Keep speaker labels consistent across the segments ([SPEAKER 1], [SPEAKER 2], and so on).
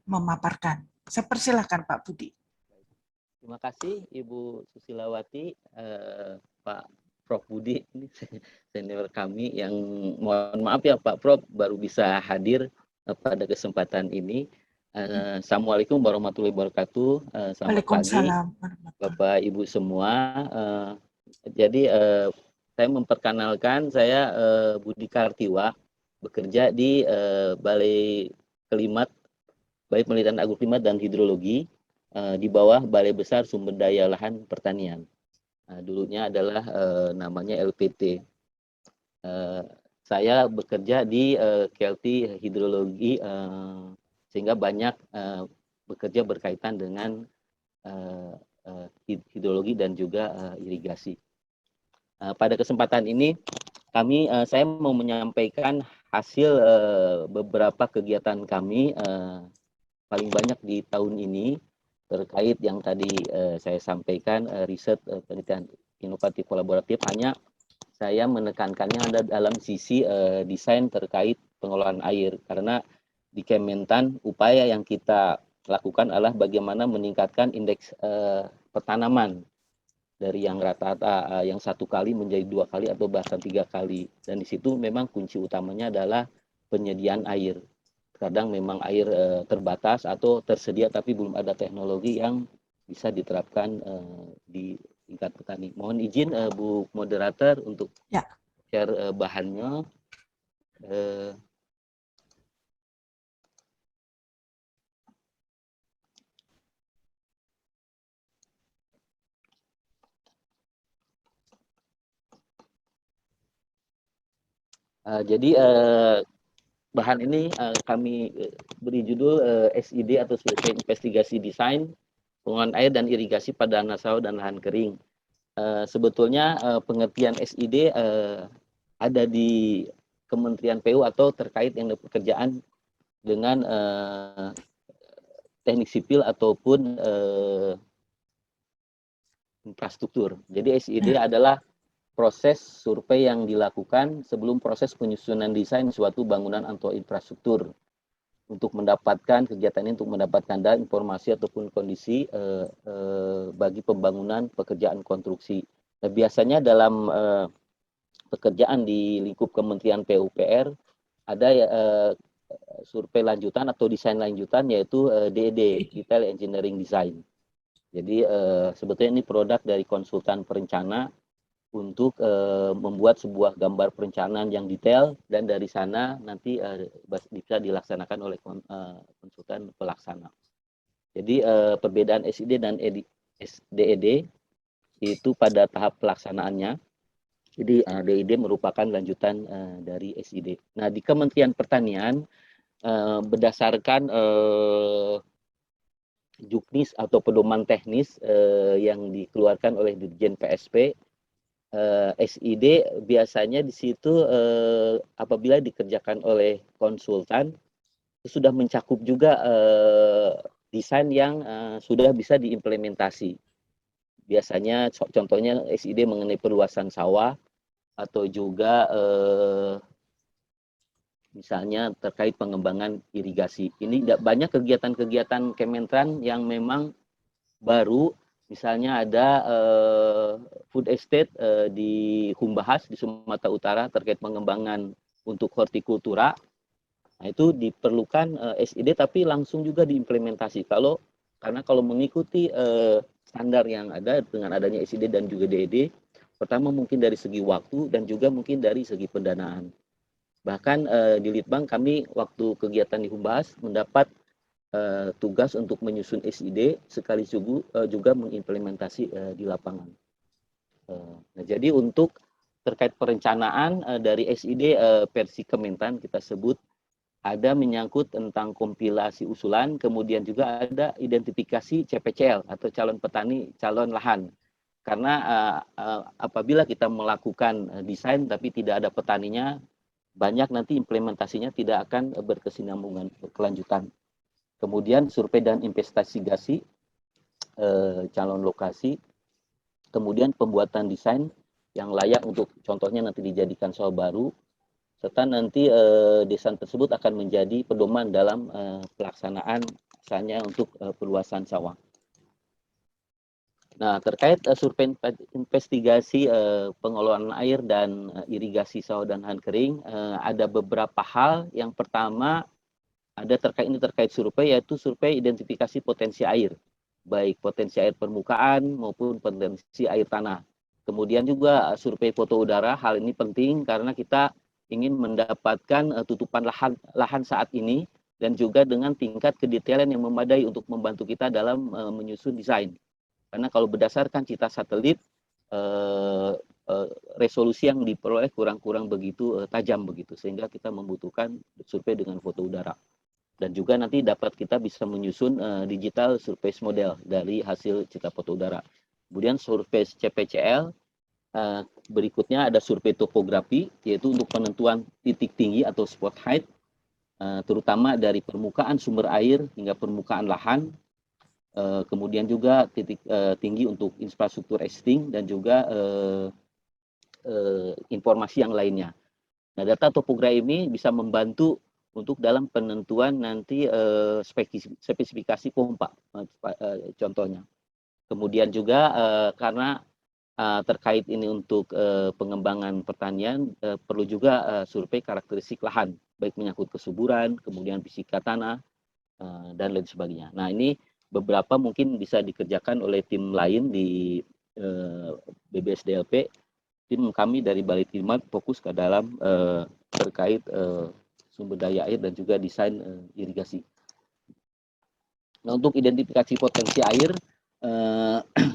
[SPEAKER 1] memaparkan. Saya persilahkan Pak Budi.
[SPEAKER 2] Terima kasih Ibu Susilawati, Pak Prof Budi, ini senior kami yang mohon maaf ya Pak Prof baru bisa hadir pada kesempatan ini. Assalamualaikum warahmatullahi wabarakatuh. Selamat pagi Bapak Ibu semua. Jadi saya memperkenalkan, saya Budi Kartiwa, bekerja di Balai Kelimat, Balai Penelitian Agroklimat dan Hidrologi, di bawah Balai Besar Sumber Daya Lahan Pertanian. Dulunya adalah namanya LPT. Saya bekerja di KLT Hidrologi, sehingga banyak bekerja berkaitan dengan hidrologi dan juga irigasi. Pada kesempatan ini saya mau menyampaikan hasil beberapa kegiatan kami paling banyak di tahun ini terkait yang tadi saya sampaikan, riset penelitian inovatif kolaboratif. Hanya saya menekankannya ada dalam sisi desain terkait pengelolaan air, karena di Kementan upaya yang kita lakukan adalah bagaimana meningkatkan indeks pertanaman dari yang rata-rata yang 1 kali menjadi 2 kali atau bahkan 3 kali. Dan di situ memang kunci utamanya adalah penyediaan air. Kadang memang air terbatas atau tersedia tapi belum ada teknologi yang bisa diterapkan di tingkat petani. Mohon izin Bu Moderator untuk share bahannya. Jadi bahan ini kami beri judul SID atau Survei Investigasi Desain Pengelolaan Air dan Irigasi pada Tanah Sawah dan Lahan Kering. Sebetulnya pengertian SID ada di Kementerian PU atau terkait yang pekerjaan dengan teknik sipil ataupun infrastruktur. Jadi SID adalah proses survei yang dilakukan sebelum proses penyusunan desain suatu bangunan atau infrastruktur untuk mendapatkan kegiatan ini, untuk mendapatkan data, informasi ataupun kondisi bagi pembangunan pekerjaan konstruksi. Nah, biasanya dalam pekerjaan di lingkup Kementerian PUPR ada survei lanjutan atau desain lanjutan, yaitu DED, Detail Engineering Design. Jadi sebetulnya ini produk dari konsultan perencana untuk membuat sebuah gambar perencanaan yang detail, dan dari sana nanti bisa dilaksanakan oleh konsultan pelaksana. Jadi perbedaan SID dan DED itu pada tahap pelaksanaannya. Jadi DED merupakan lanjutan dari SID. Nah, di Kementerian Pertanian berdasarkan juknis atau pedoman teknis yang dikeluarkan oleh Dirjen PSP, SID biasanya di situ apabila dikerjakan oleh konsultan sudah mencakup juga desain yang sudah bisa diimplementasi. Biasanya contohnya SID mengenai perluasan sawah atau juga misalnya terkait pengembangan irigasi. Ini banyak kegiatan-kegiatan Kementan yang memang baru. Misalnya ada food estate di Humbahas di Sumatera Utara terkait pengembangan untuk hortikultura. Nah, itu diperlukan SID tapi langsung juga diimplementasi. Karena kalau mengikuti standar yang ada dengan adanya SID dan juga DED, pertama mungkin dari segi waktu dan juga mungkin dari segi pendanaan. Bahkan di Litbang kami waktu kegiatan di Humbahas mendapat tugas untuk menyusun SID sekaligus juga mengimplementasi di lapangan. Nah, jadi untuk terkait perencanaan dari SID versi Kementan kita sebut ada menyangkut tentang kompilasi usulan, kemudian juga ada identifikasi CPCL atau calon petani calon lahan. Karena apabila kita melakukan desain tapi tidak ada petaninya, banyak nanti implementasinya tidak akan berkesinambungan berkelanjutan. Kemudian survei dan investigasi calon lokasi, kemudian pembuatan desain yang layak untuk contohnya nanti dijadikan sawah baru, serta nanti desain tersebut akan menjadi pedoman dalam pelaksanaan misalnya untuk perluasan sawah. Nah, terkait survei investigasi pengelolaan air dan irigasi sawah dan lahan kering, ada beberapa hal. Yang pertama, terkait survei, yaitu survei identifikasi potensi air, baik potensi air permukaan maupun potensi air tanah. Kemudian juga survei foto udara. Hal ini penting karena kita ingin mendapatkan tutupan lahan saat ini dan juga dengan tingkat kedetailan yang memadai untuk membantu kita dalam menyusun desain. Karena kalau berdasarkan cita satelit, resolusi yang diperoleh kurang begitu tajam begitu, sehingga kita membutuhkan survei dengan foto udara. Dan juga nanti kita bisa menyusun digital surface model dari hasil cita foto udara. Kemudian survei CPCL, berikutnya ada survei topografi, yaitu untuk penentuan titik tinggi atau spot height, terutama dari permukaan sumber air hingga permukaan lahan. Kemudian juga titik tinggi untuk infrastruktur existing dan juga informasi yang lainnya. Nah, data topografi ini bisa membantu untuk dalam penentuan nanti spesifikasi pompa, contohnya. Kemudian juga karena terkait ini untuk pengembangan pertanian, perlu juga survei karakteristik lahan, baik menyangkut kesuburan, kemudian fisika tanah, dan lain sebagainya. Nah, ini beberapa mungkin bisa dikerjakan oleh tim lain di BBSDLP. Tim kami dari Balai Timah fokus ke dalam terkait sumber daya air dan juga desain irigasi. Nah, untuk identifikasi potensi air,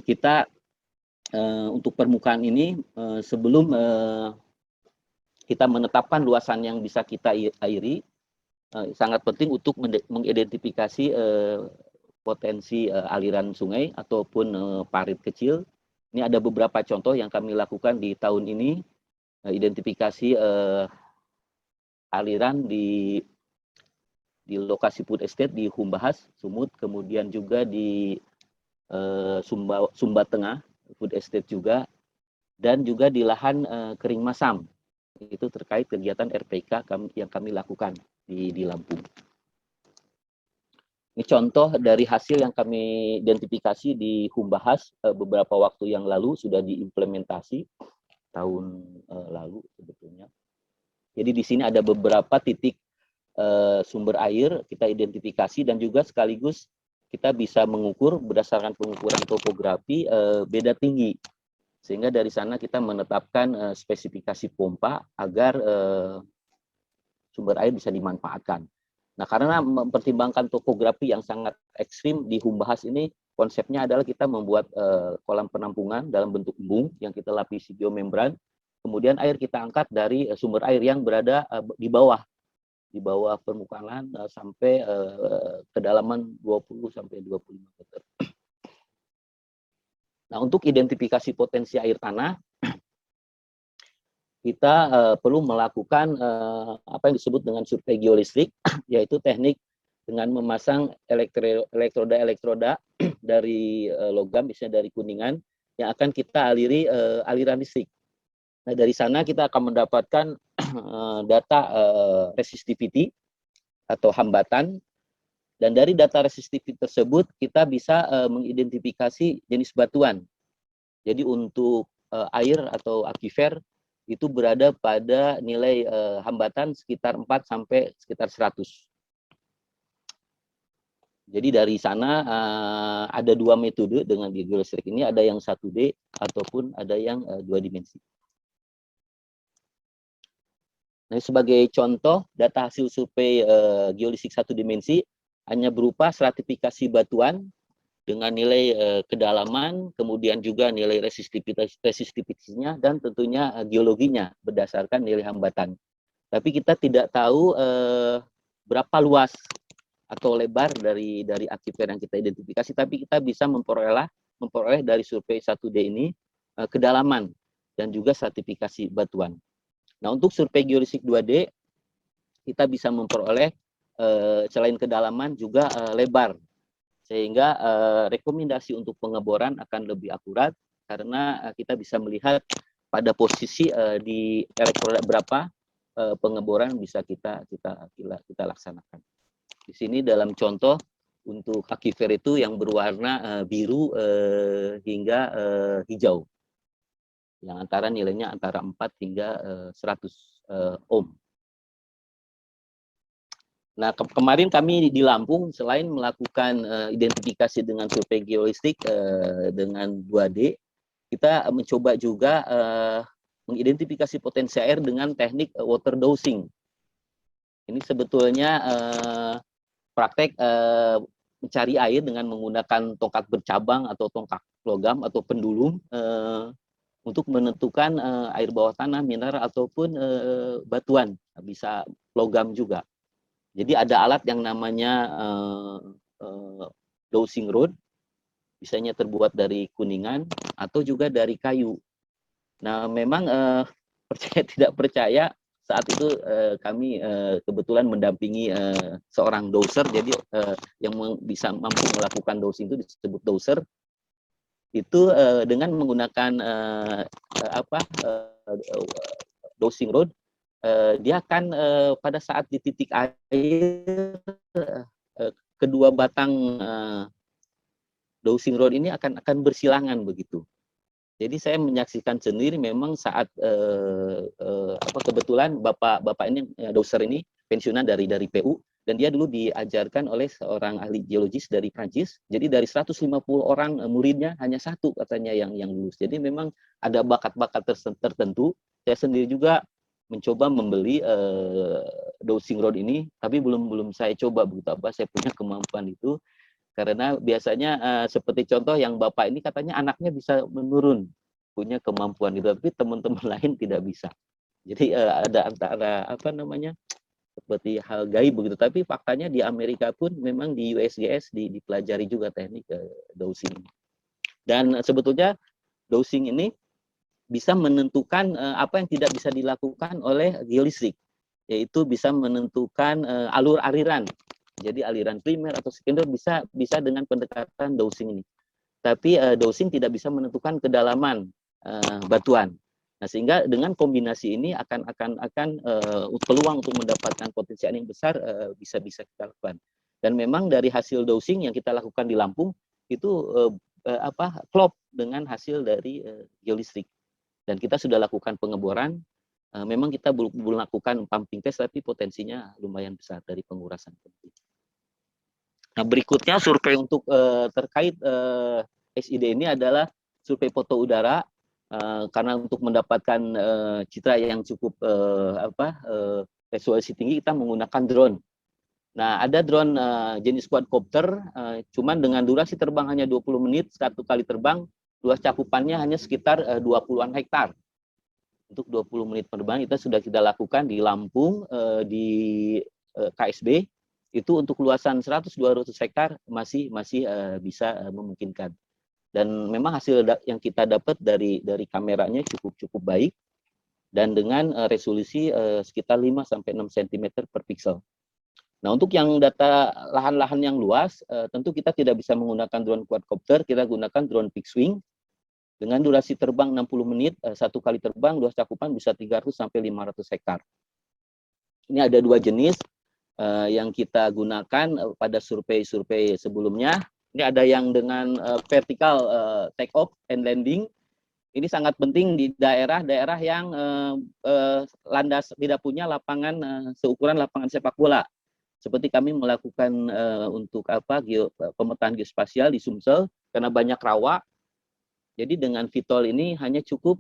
[SPEAKER 2] kita untuk permukaan ini sebelum kita menetapkan luasan yang bisa kita airi, sangat penting untuk mengidentifikasi potensi aliran sungai ataupun parit kecil. Ini ada beberapa contoh yang kami lakukan di tahun ini, identifikasi aliran di lokasi food estate di Humbahas, Sumut, kemudian juga di Sumba Tengah food estate juga, dan juga di lahan kering masam. Itu terkait kegiatan RPK yang kami lakukan di Lampung. Ini contoh dari hasil yang kami identifikasi di Humbahas beberapa waktu yang lalu, sudah diimplementasi tahun lalu sebetulnya. Jadi di sini ada beberapa titik sumber air kita identifikasi, dan juga sekaligus kita bisa mengukur berdasarkan pengukuran topografi beda tinggi. Sehingga dari sana kita menetapkan spesifikasi pompa agar sumber air bisa dimanfaatkan. Nah, karena mempertimbangkan topografi yang sangat ekstrim di Humbahas ini, konsepnya adalah kita membuat kolam penampungan dalam bentuk embung yang kita lapisi geomembran. Kemudian air kita angkat dari sumber air yang berada di bawah permukaan lahan sampai kedalaman 20 sampai 25 meter. Nah, untuk identifikasi potensi air tanah, kita perlu melakukan apa yang disebut dengan survei geolistrik, yaitu teknik dengan memasang elektroda dari logam, misalnya dari kuningan, yang akan kita aliri aliran listrik. Nah, dari sana kita akan mendapatkan data resistivity atau hambatan, dan dari data resistivity tersebut kita bisa mengidentifikasi jenis batuan. Jadi untuk air atau aquifer itu berada pada nilai hambatan sekitar 4 sampai sekitar 100. Jadi dari sana ada dua metode dengan geolistrik ini, ada yang 1D ataupun ada yang 2 dimensi. Nah, sebagai contoh, data hasil survei geolistrik 1 dimensi hanya berupa stratifikasi batuan dengan nilai kedalaman, kemudian juga nilai resistivitasnya, dan tentunya geologinya berdasarkan nilai hambatan. Tapi kita tidak tahu berapa luas atau lebar dari aquifer yang kita identifikasi, tapi kita bisa memperoleh dari survei 1D ini kedalaman dan juga stratifikasi batuan. Nah, untuk survei geolistrik 2D, kita bisa memperoleh selain kedalaman juga lebar, sehingga rekomendasi untuk pengeboran akan lebih akurat karena kita bisa melihat pada posisi di elektroda berapa pengeboran bisa kita laksanakan. Di sini dalam contoh untuk aquifer itu yang berwarna biru hingga hijau, yang antara nilainya antara 4 hingga 100 ohm. Nah, kemarin kami di Lampung selain melakukan identifikasi dengan survei geolistik dengan 2D, kita mencoba juga mengidentifikasi potensi air dengan teknik water dowsing. Ini sebetulnya praktek mencari air dengan menggunakan tongkat bercabang atau tongkat logam atau pendulum untuk menentukan air bawah tanah, mineral ataupun batuan, bisa logam juga. Jadi ada alat yang namanya dowsing rod, biasanya terbuat dari kuningan atau juga dari kayu. Nah, memang percaya tidak percaya, saat itu kami kebetulan mendampingi seorang doser, jadi yang bisa mampu melakukan dowsing itu disebut doser. Itu dengan menggunakan dowsing rod, dia akan pada saat di titik air, kedua batang dowsing rod ini akan bersilangan begitu. Jadi saya menyaksikan sendiri memang saat kebetulan bapak ini doser ini pensiunan dari PU, dan dia dulu diajarkan oleh seorang ahli geologis dari Prancis. Jadi dari 150 orang muridnya hanya 1 katanya yang lulus. Jadi memang ada bakat-bakat tertentu. Saya sendiri juga mencoba membeli dowsing rod ini, tapi belum saya coba begitu apa saya punya kemampuan itu. Karena biasanya seperti contoh yang bapak ini katanya anaknya bisa menurun, punya kemampuan itu, tapi teman-teman lain tidak bisa. Jadi ada antara seperti hal gaib begitu. Tapi faktanya di Amerika pun memang di USGS dipelajari juga teknik dowsing. Dan sebetulnya dowsing ini bisa menentukan apa yang tidak bisa dilakukan oleh geolistrik, yaitu bisa menentukan alur aliran. Jadi aliran primer atau sekunder bisa dengan pendekatan dowsing ini. Tapi dowsing tidak bisa menentukan kedalaman batuan. Nah, sehingga dengan kombinasi ini akan peluang untuk mendapatkan potensi air yang besar bisa kita lakukan. Dan memang dari hasil dowsing yang kita lakukan di Lampung itu klop dengan hasil dari geolistrik. Dan kita sudah lakukan pengeboran. Memang kita belum lakukan pumping test, tapi potensinya lumayan besar dari pengurasan. Nah, berikutnya survei untuk terkait SID ini adalah survei foto udara, karena untuk mendapatkan citra yang cukup resolusi tinggi kita menggunakan drone. Nah, ada drone jenis quadcopter, cuman dengan durasi terbang hanya 20 menit, 1 kali terbang, luas cakupannya hanya sekitar 20-an hektar. Untuk 20 menit penerbangan kita lakukan di Lampung, di KSB, itu untuk luasan 100-200 hektar masih bisa memungkinkan. Dan memang hasil yang kita dapat dari kameranya cukup baik, dan dengan resolusi sekitar 5-6 cm per pixel. Nah, untuk yang data lahan-lahan yang luas, tentu kita tidak bisa menggunakan drone quadcopter, kita gunakan drone fixed wing dengan durasi terbang 60 menit, 1 kali terbang, luas cakupan bisa 300-500 hektar. Ini ada 2 jenis yang kita gunakan pada survei sebelumnya. Ini ada yang dengan vertical take off and landing. Ini sangat penting di daerah-daerah yang landas tidak punya lapangan seukuran lapangan sepak bola. Seperti kami melakukan untuk pemetaan geospasial di Sumsel, karena banyak rawa. Jadi dengan VTOL ini hanya cukup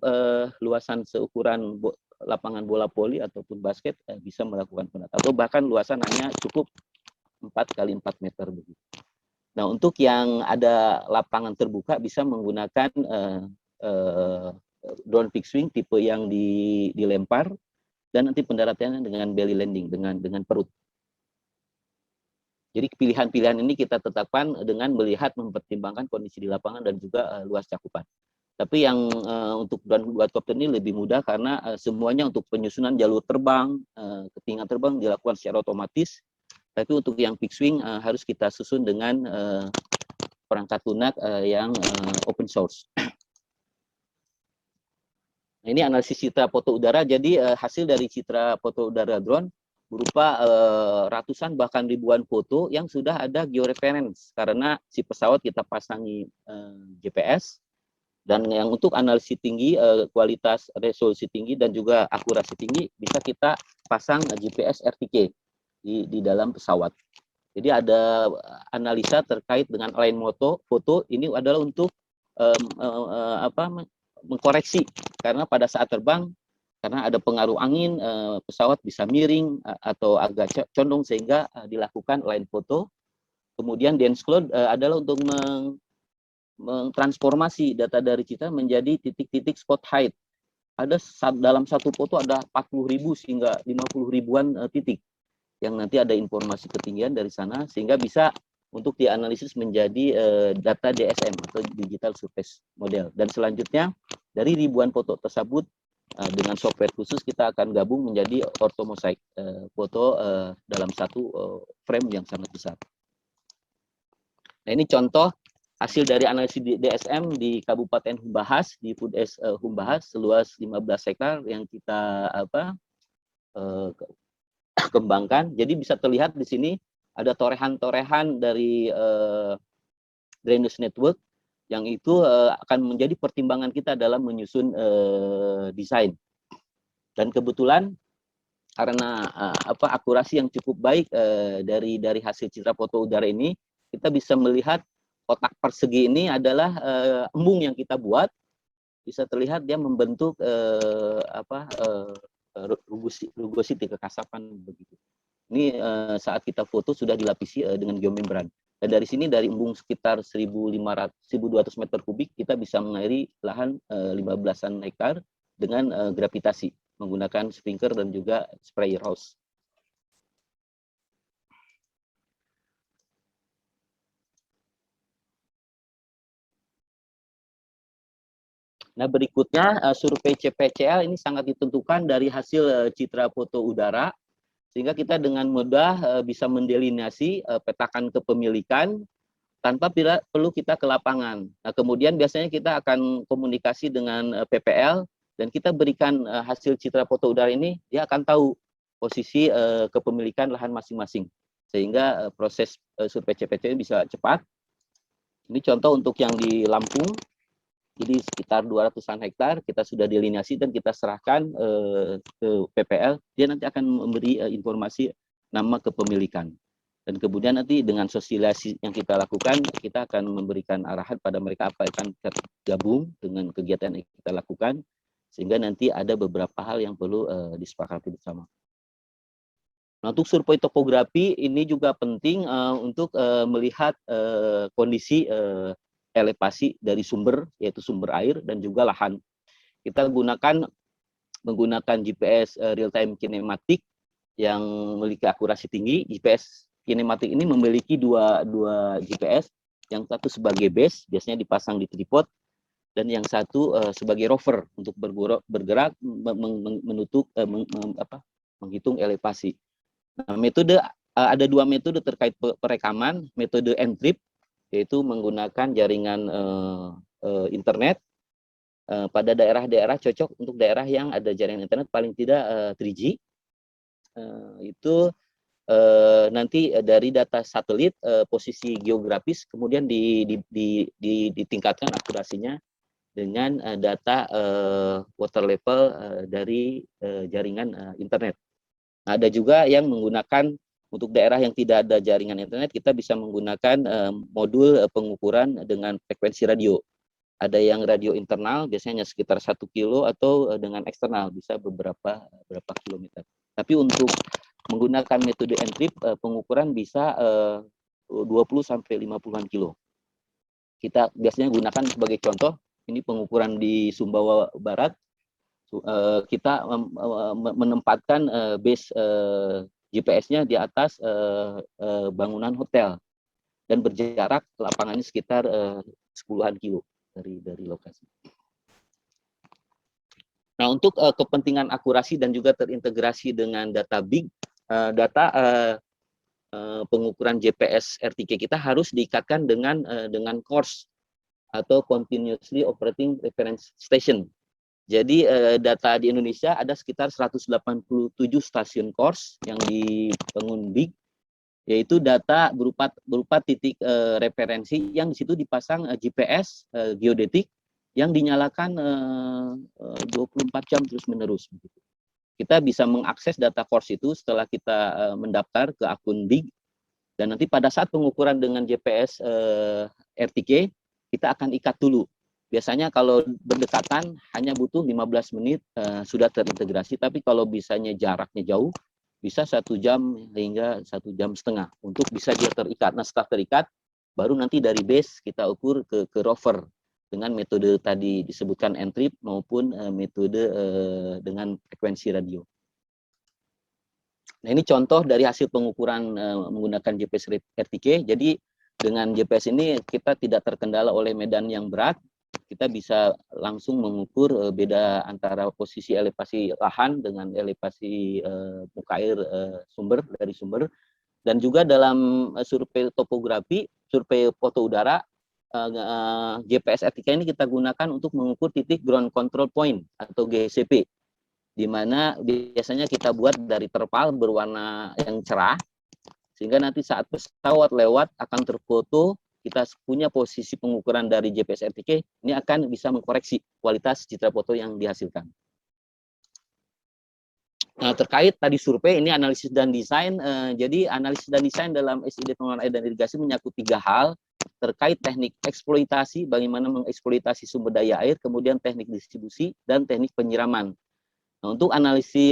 [SPEAKER 2] luasan seukuran lapangan bola voli ataupun basket bisa melakukan penataan, atau bahkan luasan hanya cukup 4 kali 4 meter begitu. Nah, untuk yang ada lapangan terbuka bisa menggunakan drone fixed wing tipe yang dilempar, dan nanti pendaratannya dengan belly landing, dengan perut. Jadi pilihan-pilihan ini kita tetapkan dengan mempertimbangkan kondisi di lapangan dan juga luas cakupan. Tapi yang untuk drone quadcopter ini lebih mudah karena semuanya untuk penyusunan jalur terbang, ketinggian terbang dilakukan secara otomatis. Tapi untuk yang fixed wing harus kita susun dengan perangkat lunak yang open source. Nah, ini analisis citra foto udara. Jadi hasil dari citra foto udara drone berupa ratusan bahkan ribuan foto yang sudah ada georeference karena si pesawat kita pasangi GPS, dan yang untuk analisis tinggi, kualitas resolusi tinggi dan juga akurasi tinggi bisa kita pasang GPS RTK di dalam pesawat. Jadi ada analisa terkait dengan line foto ini adalah untuk mengkoreksi karena pada saat terbang karena ada pengaruh angin, pesawat bisa miring atau agak condong sehingga dilakukan line foto. Kemudian dense cloud adalah untuk mentransformasi data dari kita menjadi titik-titik spot height. Ada dalam satu foto ada 40.000 hingga 50.000-an titik yang nanti ada informasi ketinggian dari sana sehingga bisa untuk dianalisis menjadi data DSM atau digital surface model. Dan selanjutnya dari ribuan foto tersebut dengan software khusus kita akan gabung menjadi orthomosaik foto dalam satu frame yang sangat besar. Nah, ini contoh hasil dari analisis DSM di Kabupaten Humbahas, di Food Humbahas seluas 15 hektar yang kita kembangkan. Jadi bisa terlihat di sini ada torehan-torehan dari drainage network yang itu akan menjadi pertimbangan kita dalam menyusun desain. Dan kebetulan karena akurasi yang cukup baik dari hasil citra foto udara ini, kita bisa melihat kotak persegi ini adalah embung yang kita buat. Bisa terlihat dia membentuk rugosity kekasapan begitu. Ini saat kita foto sudah dilapisi dengan geomembran. Dan dari sini dari embung sekitar 1.200 meter kubik kita bisa mengairi lahan 15-an hektar dengan gravitasi menggunakan sprinkler dan juga sprayer hose. Nah, berikutnya survei CPCL ini sangat ditentukan dari hasil citra foto udara sehingga kita dengan mudah bisa mendelineasi petakan kepemilikan tanpa perlu kita ke lapangan. Nah, kemudian biasanya kita akan komunikasi dengan PPL dan kita berikan hasil citra foto udara ini, dia akan tahu posisi kepemilikan lahan masing-masing. Sehingga proses survei CPC bisa cepat. Ini contoh untuk yang di Lampung, jadi sekitar 200-an hektar kita sudah delineasi dan kita serahkan ke PPL, dia nanti akan memberi informasi nama kepemilikan. Dan kemudian nanti dengan sosialisasi yang kita lakukan, kita akan memberikan arahan pada mereka apa yang akan gabung dengan kegiatan yang kita lakukan, sehingga nanti ada beberapa hal yang perlu disepakati bersama. Nah, untuk survei topografi ini juga penting untuk melihat kondisi elevasi dari sumber, yaitu sumber air dan juga lahan. Kita menggunakan GPS real-time kinematik yang memiliki akurasi tinggi. GPS kinematik ini memiliki dua GPS, yang satu sebagai base, biasanya dipasang di tripod, dan yang satu sebagai rover untuk bergerak menghitung elevasi. Nah, ada dua metode terkait perekaman, metode N-trip, yaitu menggunakan jaringan internet pada daerah-daerah cocok untuk daerah yang ada jaringan internet paling tidak 3G. Itu nanti dari data satelit posisi geografis kemudian ditingkatkan akurasinya dengan data water level dari jaringan internet. Nah, ada juga yang menggunakan untuk daerah yang tidak ada jaringan internet, kita bisa menggunakan modul pengukuran dengan frekuensi radio. Ada yang radio internal, biasanya sekitar 1 kilo, atau dengan eksternal, bisa berapa kilometer. Tapi untuk menggunakan metode N-trip, pengukuran bisa 20-50-an kilo. Kita biasanya gunakan sebagai contoh, ini pengukuran di Sumbawa Barat, kita menempatkan base GPS-nya di atas bangunan hotel dan berjarak lapangannya sekitar 10-an kilo dari lokasi. Nah, untuk kepentingan akurasi dan juga terintegrasi dengan data big data pengukuran GPS RTK kita harus diikatkan dengan CORS atau Continuously Operating Reference Station. Jadi data di Indonesia ada sekitar 187 stasiun KORS yang dibangun BIG, yaitu data berupa titik referensi yang di situ dipasang GPS geodetik yang dinyalakan 24 jam terus-menerus. Kita bisa mengakses data KORS itu setelah kita mendaftar ke akun BIG, dan nanti pada saat pengukuran dengan GPS RTK, kita akan ikat dulu. Biasanya kalau berdekatan hanya butuh 15 menit sudah terintegrasi, tapi kalau bisanya jaraknya jauh, bisa 1 jam hingga 1,5 jam untuk bisa dia terikat. Nah, setelah terikat, baru nanti dari base kita ukur ke rover dengan metode tadi disebutkan N-trip maupun metode dengan frekuensi radio. Nah, ini contoh dari hasil pengukuran menggunakan GPS RTK. Jadi dengan GPS ini kita tidak terkendala oleh medan yang berat. Kita bisa langsung mengukur beda antara posisi elevasi lahan dengan elevasi muka air dari sumber. Dan juga dalam survei topografi, survei foto udara, GPS RTK ini kita gunakan untuk mengukur titik ground control point atau GCP, di mana biasanya kita buat dari terpal berwarna yang cerah, sehingga nanti saat pesawat lewat akan terfoto, kita punya posisi pengukuran dari GPS RTK, ini akan bisa mengkoreksi kualitas citra foto yang dihasilkan. Nah, terkait tadi survei, ini analisis dan desain. Jadi analisis dan desain dalam SID pengelolaan air dan irigasi menyangkut 3 hal, terkait teknik eksploitasi, bagaimana mengeksploitasi sumber daya air, kemudian teknik distribusi, dan teknik penyiraman. Nah, untuk analisis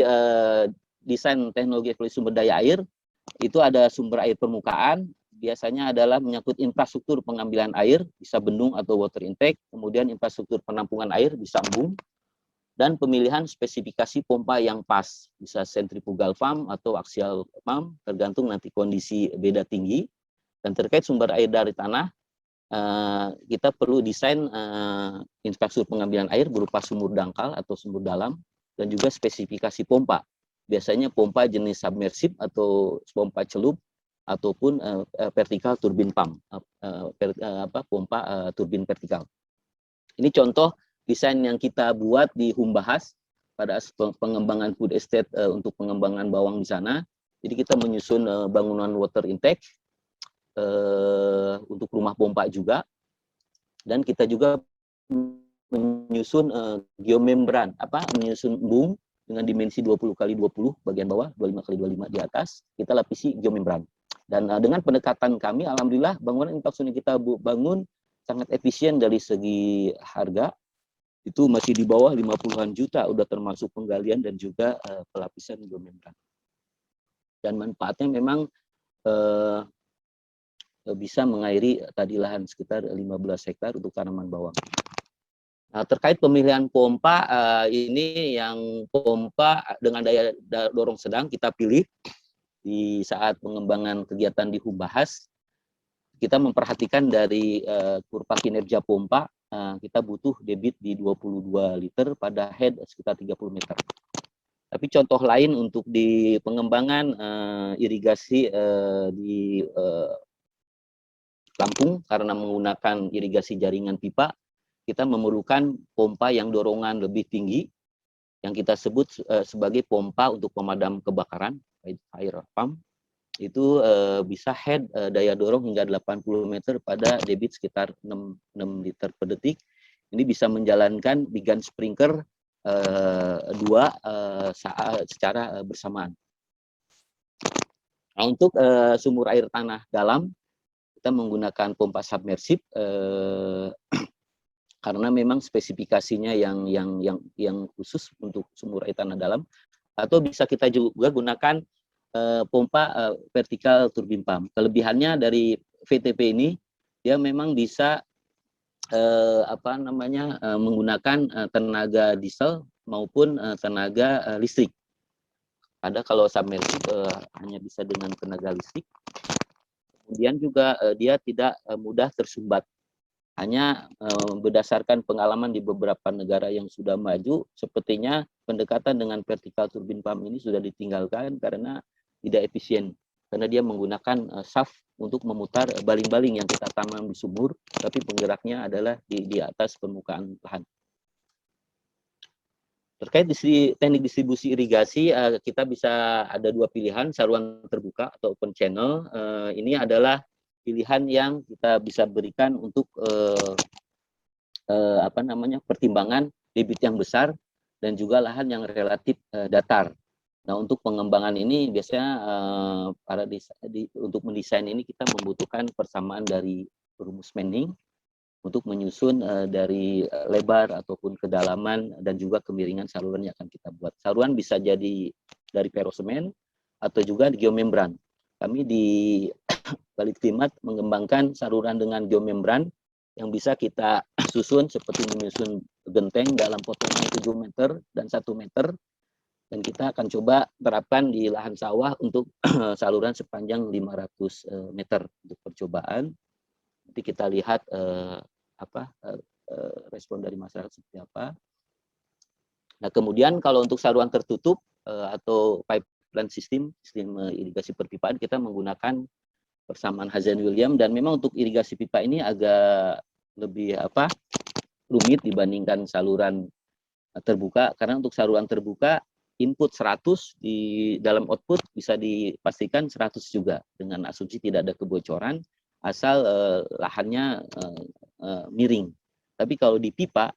[SPEAKER 2] desain teknologi eksploitasi sumber daya air, itu ada sumber air permukaan, biasanya adalah menyangkut infrastruktur pengambilan air, bisa bendung atau water intake, kemudian infrastruktur penampungan air, bisa embung, dan pemilihan spesifikasi pompa yang pas, bisa centrifugal pump atau axial pump, tergantung nanti kondisi beda tinggi. Dan terkait sumber air dari tanah, kita perlu desain infrastruktur pengambilan air berupa sumur dangkal atau sumur dalam, dan juga spesifikasi pompa. Biasanya pompa jenis submersib atau pompa celup, ataupun vertikal turbin pump, pompa turbin vertikal. Ini contoh desain yang kita buat di Humbahas pada pengembangan food estate untuk pengembangan bawang di sana. Jadi kita menyusun bangunan water intake untuk rumah pompa juga, dan kita juga menyusun geomembran, menyusun embung dengan dimensi 20x20 bagian bawah, 25x25 di atas, kita lapisi geomembran. Dan dengan pendekatan kami, alhamdulillah bangunan infrastruktur yang kita bangun sangat efisien dari segi harga, itu masih di bawah 50-an juta, udah termasuk penggalian dan juga pelapisan geomembran. Dan manfaatnya memang bisa mengairi tadi lahan sekitar 15 hektar untuk tanaman bawang. Nah, terkait pemilihan pompa, ini yang pompa dengan daya dorong sedang kita pilih di saat pengembangan kegiatan di Humbahas. Kita memperhatikan dari kurva kinerja pompa, kita butuh debit di 22 liter pada head sekitar 30 meter. Tapi contoh lain untuk di pengembangan irigasi di Lampung, karena menggunakan irigasi jaringan pipa, kita memerlukan pompa yang dorongan lebih tinggi, yang kita sebut sebagai pompa untuk pemadam kebakaran, fire pump. Itu bisa head daya dorong hingga 80 meter pada debit sekitar 6 liter per detik. Ini bisa menjalankan di gun sprinkler secara bersamaan. Nah, untuk sumur air tanah dalam, kita menggunakan pompa submersib karena memang spesifikasinya yang khusus untuk sumur air tanah dalam, atau bisa kita juga gunakan pompa vertikal turbin pump. Kelebihannya dari VTP ini, dia memang bisa menggunakan tenaga diesel maupun tenaga listrik. Ada kalau submersib hanya bisa dengan tenaga listrik. Kemudian juga dia tidak mudah tersumbat. Hanya berdasarkan pengalaman di beberapa negara yang sudah maju, sepertinya pendekatan dengan vertikal turbin pump ini sudah ditinggalkan karena tidak efisien, karena dia menggunakan shaft untuk memutar baling-baling yang kita tanam di sumur, tapi penggeraknya adalah di atas permukaan lahan. Terkait teknik distribusi irigasi, kita bisa ada dua pilihan, saluran terbuka atau open channel. Ini adalah pilihan yang kita bisa berikan untuk pertimbangan debit yang besar dan juga lahan yang relatif datar. Nah, untuk pengembangan ini biasanya untuk mendesain ini kita membutuhkan persamaan dari rumus Manning untuk menyusun dari lebar ataupun kedalaman dan juga kemiringan saluran yang akan kita buat. Saluran bisa jadi dari perosemen atau juga geomembran. Kami di Balik Klimat mengembangkan saluran dengan geomembran yang bisa kita susun seperti menyusun genteng dalam potongan 7 meter dan 1 meter. Dan kita akan coba terapkan di lahan sawah untuk saluran sepanjang 500 meter untuk percobaan. Nanti kita lihat respon dari masyarakat seperti apa. Nah, kemudian kalau untuk saluran tertutup atau pipeline sistem irigasi perpipaan, kita menggunakan persamaan Hazen-Williams, dan memang untuk irigasi pipa ini agak lebih rumit dibandingkan saluran terbuka, karena untuk saluran terbuka input 100 di dalam output bisa dipastikan 100 juga dengan asumsi tidak ada kebocoran asal lahannya miring. Tapi kalau di pipa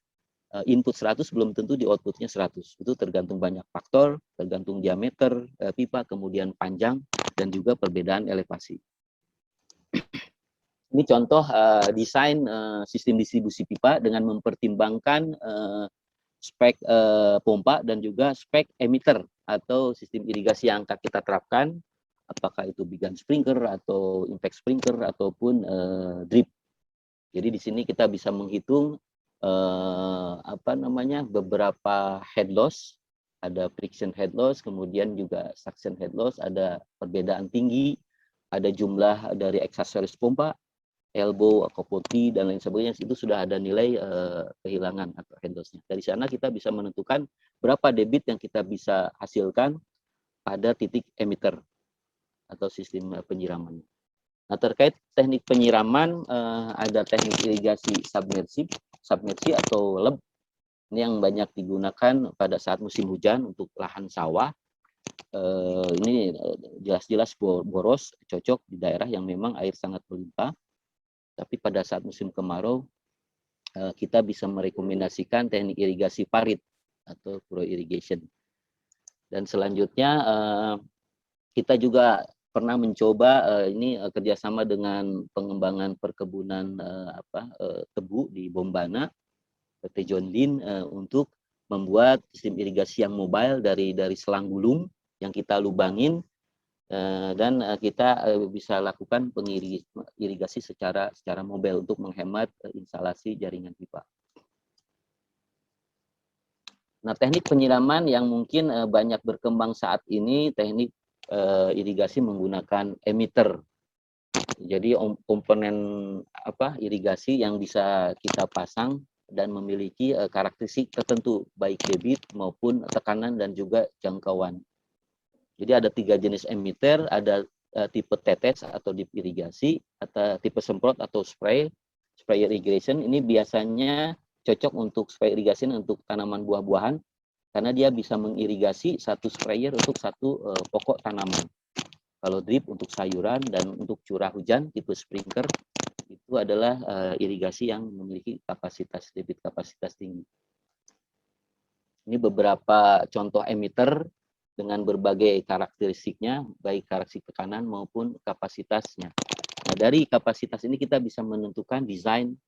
[SPEAKER 2] input 100 belum tentu di outputnya 100. Itu tergantung banyak faktor, tergantung diameter pipa, kemudian panjang dan juga perbedaan elevasi. Ini contoh desain sistem distribusi pipa dengan mempertimbangkan spek pompa dan juga spek emitter atau sistem irigasi yang akan kita terapkan, apakah itu big gun sprinkler atau impact sprinkler ataupun drip. Jadi di sini kita bisa menghitung beberapa head loss, ada friction head loss, kemudian juga suction head loss, ada perbedaan tinggi, ada jumlah dari aksesoris pompa, elbow, kopoti, dan lain sebagainya. Itu sudah ada nilai kehilangan atau head loss-nya. Dari sana kita bisa menentukan berapa debit yang kita bisa hasilkan pada titik emitter atau sistem penyiraman. Nah, terkait teknik penyiraman, ada teknik irigasi submersi atau leb. Ini yang banyak digunakan pada saat musim hujan untuk lahan sawah. Ini jelas-jelas boros, cocok di daerah yang memang air sangat berlimpah. Tapi pada saat musim kemarau, kita bisa merekomendasikan teknik irigasi parit atau furrow irrigation. Dan selanjutnya kita juga pernah mencoba ini kerjasama dengan pengembangan perkebunan tebu di Bombana, PT John Dean, untuk membuat sistem irigasi yang mobile dari selang gulung yang kita lubangin. Dan kita bisa lakukan pengirigasi secara mobile untuk menghemat instalasi jaringan pipa. Nah, teknik penyiraman yang mungkin banyak berkembang saat ini, teknik irigasi menggunakan emitter. Jadi komponen irigasi yang bisa kita pasang dan memiliki karakteristik tertentu, baik debit maupun tekanan dan juga jangkauan. Jadi ada 3 jenis emitter, ada tipe tetes atau drip irigasi, atau tipe semprot atau sprayer irrigation. Ini biasanya cocok untuk sprayer irrigation untuk tanaman buah-buahan, karena dia bisa mengirigasi satu sprayer untuk satu pokok tanaman. Kalau drip untuk sayuran dan untuk curah hujan tipe sprinkler itu adalah irigasi yang memiliki debit kapasitas tinggi. Ini beberapa contoh emitter dengan berbagai karakteristiknya, baik karakteristik tekanan maupun kapasitasnya. Nah, dari kapasitas ini kita bisa menentukan desain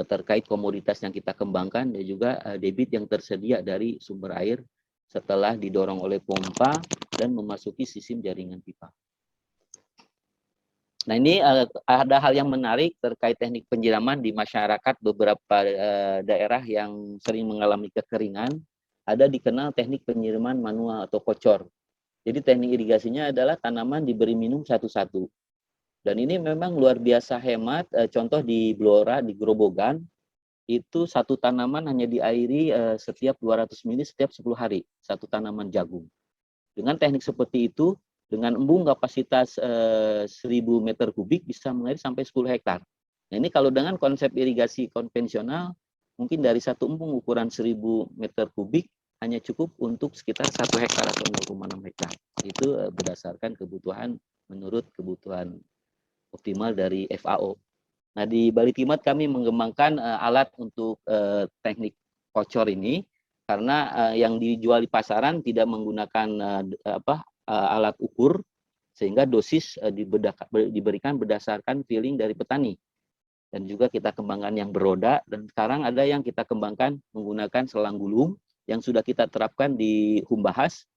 [SPEAKER 2] terkait komoditas yang kita kembangkan dan juga debit yang tersedia dari sumber air setelah didorong oleh pompa dan memasuki sistem jaringan pipa. Nah, ini ada hal yang menarik terkait teknik penyiraman di masyarakat beberapa daerah yang sering mengalami kekeringan. Ada dikenal teknik penyiraman manual atau kocor. Jadi teknik irigasinya adalah tanaman diberi minum satu-satu. Dan ini memang luar biasa hemat. Contoh di Blora, di Grobogan, itu satu tanaman hanya diairi setiap 200 ml setiap 10 hari. Satu tanaman jagung. Dengan teknik seperti itu, dengan embung kapasitas 1000 meter kubik bisa mengairi sampai 10 hektar. Nah, ini kalau dengan konsep irigasi konvensional, mungkin dari satu embung ukuran 1000 meter kubik hanya cukup untuk sekitar 1 hektar atau 0,6 hektar. Itu berdasarkan kebutuhan menurut kebutuhan optimal dari FAO. Nah, di Bali Timot kami mengembangkan alat untuk teknik kocor ini karena yang dijual di pasaran tidak menggunakan alat ukur, sehingga dosis diberikan berdasarkan feeling dari petani. Dan juga kita kembangkan yang beroda, dan sekarang ada yang kita kembangkan menggunakan selang gulung yang sudah kita terapkan di Humbahas,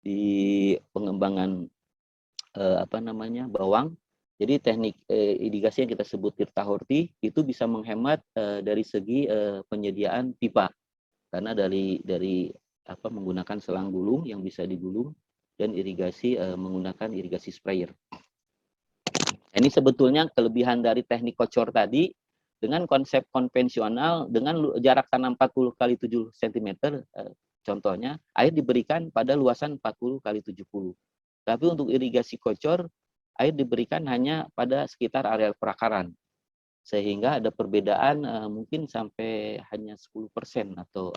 [SPEAKER 2] di pengembangan bawang. Jadi teknik irigasi yang kita sebut Tirta Horti itu bisa menghemat dari segi penyediaan pipa, karena dari menggunakan selang gulung yang bisa digulung dan irigasi menggunakan irigasi sprayer. Ini sebetulnya kelebihan dari teknik kocor tadi. Dengan konsep konvensional, dengan jarak tanam 40 kali 7 cm, contohnya, air diberikan pada luasan 40 kali 70. Tapi untuk irigasi kocor, air diberikan hanya pada sekitar area perakaran. Sehingga ada perbedaan mungkin sampai hanya 10% atau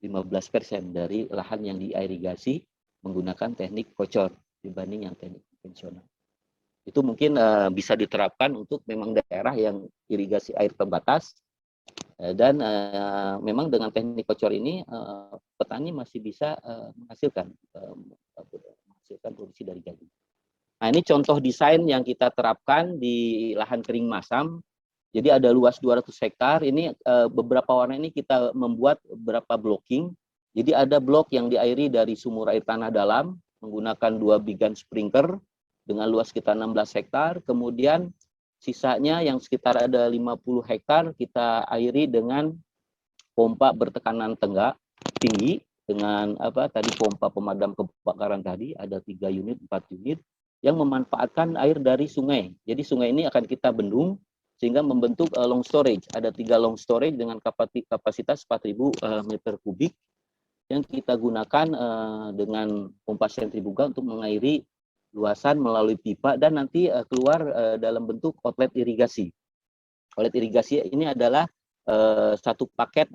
[SPEAKER 2] 15% dari lahan yang diirigasi menggunakan teknik kocor dibanding yang teknik konvensional. Itu mungkin bisa diterapkan untuk memang daerah yang irigasi air terbatas, dan memang dengan teknik kocor ini petani masih bisa menghasilkan produksi dari gandum. Nah, ini contoh desain yang kita terapkan di lahan kering masam. Jadi ada luas 200 hektar. Ini beberapa warna ini kita membuat beberapa blocking. Jadi ada blok yang diairi dari sumur air tanah dalam menggunakan 2 bigan sprinkler dengan luas sekitar 16 hektar, kemudian sisanya yang sekitar ada 50 hektar kita airi dengan pompa bertekanan tinggi dengan pompa pemadam kebakaran tadi, ada 3 unit, 4 unit yang memanfaatkan air dari sungai. Jadi sungai ini akan kita bendung sehingga membentuk long storage. Ada 3 long storage dengan kapasitas 4.000 meter kubik yang kita gunakan dengan pompa sentrifuga untuk mengairi luasan melalui pipa dan nanti keluar dalam bentuk outlet irigasi. Outlet irigasi ini adalah satu paket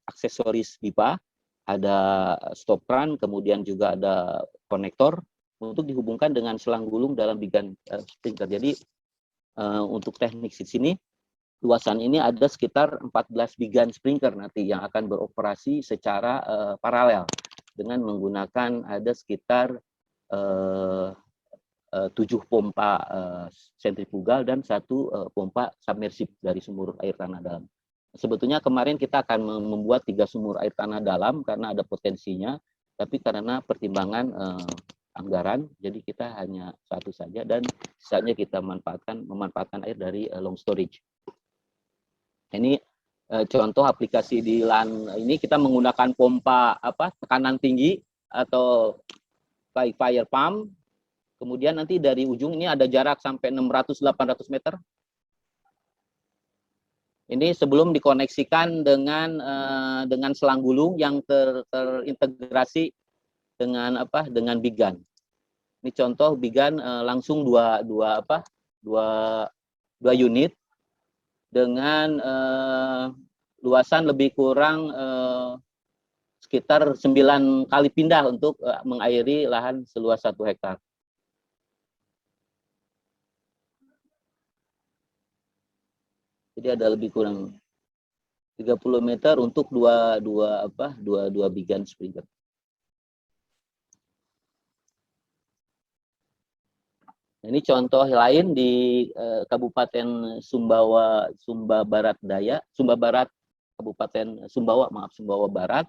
[SPEAKER 2] aksesoris pipa, ada stop run, kemudian juga ada konektor untuk dihubungkan dengan selang gulung dalam bigan sprinkler. Jadi untuk teknik di sini luasan ini ada sekitar 14 bigan sprinkler nanti yang akan beroperasi secara paralel dengan menggunakan ada sekitar 7 pompa sentrifugal dan 1 pompa submersif dari sumur air tanah dalam. Sebetulnya kemarin kita akan membuat 3 sumur air tanah dalam karena ada potensinya, tapi karena pertimbangan anggaran, jadi kita hanya 1 saja dan sisanya kita memanfaatkan air dari long storage. Ini contoh aplikasi di lahan ini kita menggunakan pompa tekanan tinggi atau fire pump. Kemudian nanti dari ujung ini ada jarak sampai 600-800 meter. Ini sebelum dikoneksikan dengan selang gulung yang terintegrasi dengan bigan. Ini contoh bigan langsung dua unit dengan luasan lebih kurang sekitar 9 kali pindah untuk mengairi lahan seluas 1 hektar. Jadi ada lebih kurang 30 meter untuk dua bigan sprinkler. Ini contoh lain di Kabupaten Sumbawa Barat, Kabupaten Sumbawa Barat.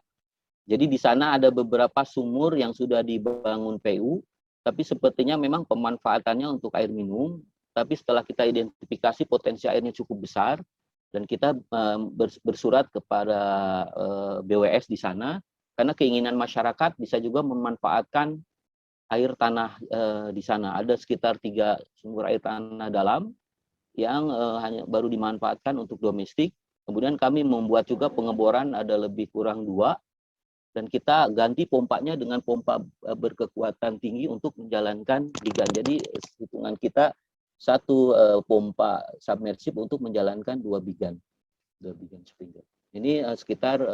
[SPEAKER 2] Jadi di sana ada beberapa sumur yang sudah dibangun PU, tapi sepertinya memang pemanfaatannya untuk air minum. Tapi setelah kita identifikasi potensi airnya cukup besar, dan kita bersurat kepada BWS di sana, karena keinginan masyarakat bisa juga memanfaatkan air tanah di sana. Ada sekitar 3 sumur air tanah dalam yang hanya baru dimanfaatkan untuk domestik. Kemudian kami membuat juga pengeboran ada lebih kurang 2, dan kita ganti pompanya dengan pompa berkekuatan tinggi untuk menjalankan bigan. Jadi hitungan kita 1 pompa submersif untuk menjalankan 2 bigan sprinkler. Ini sekitar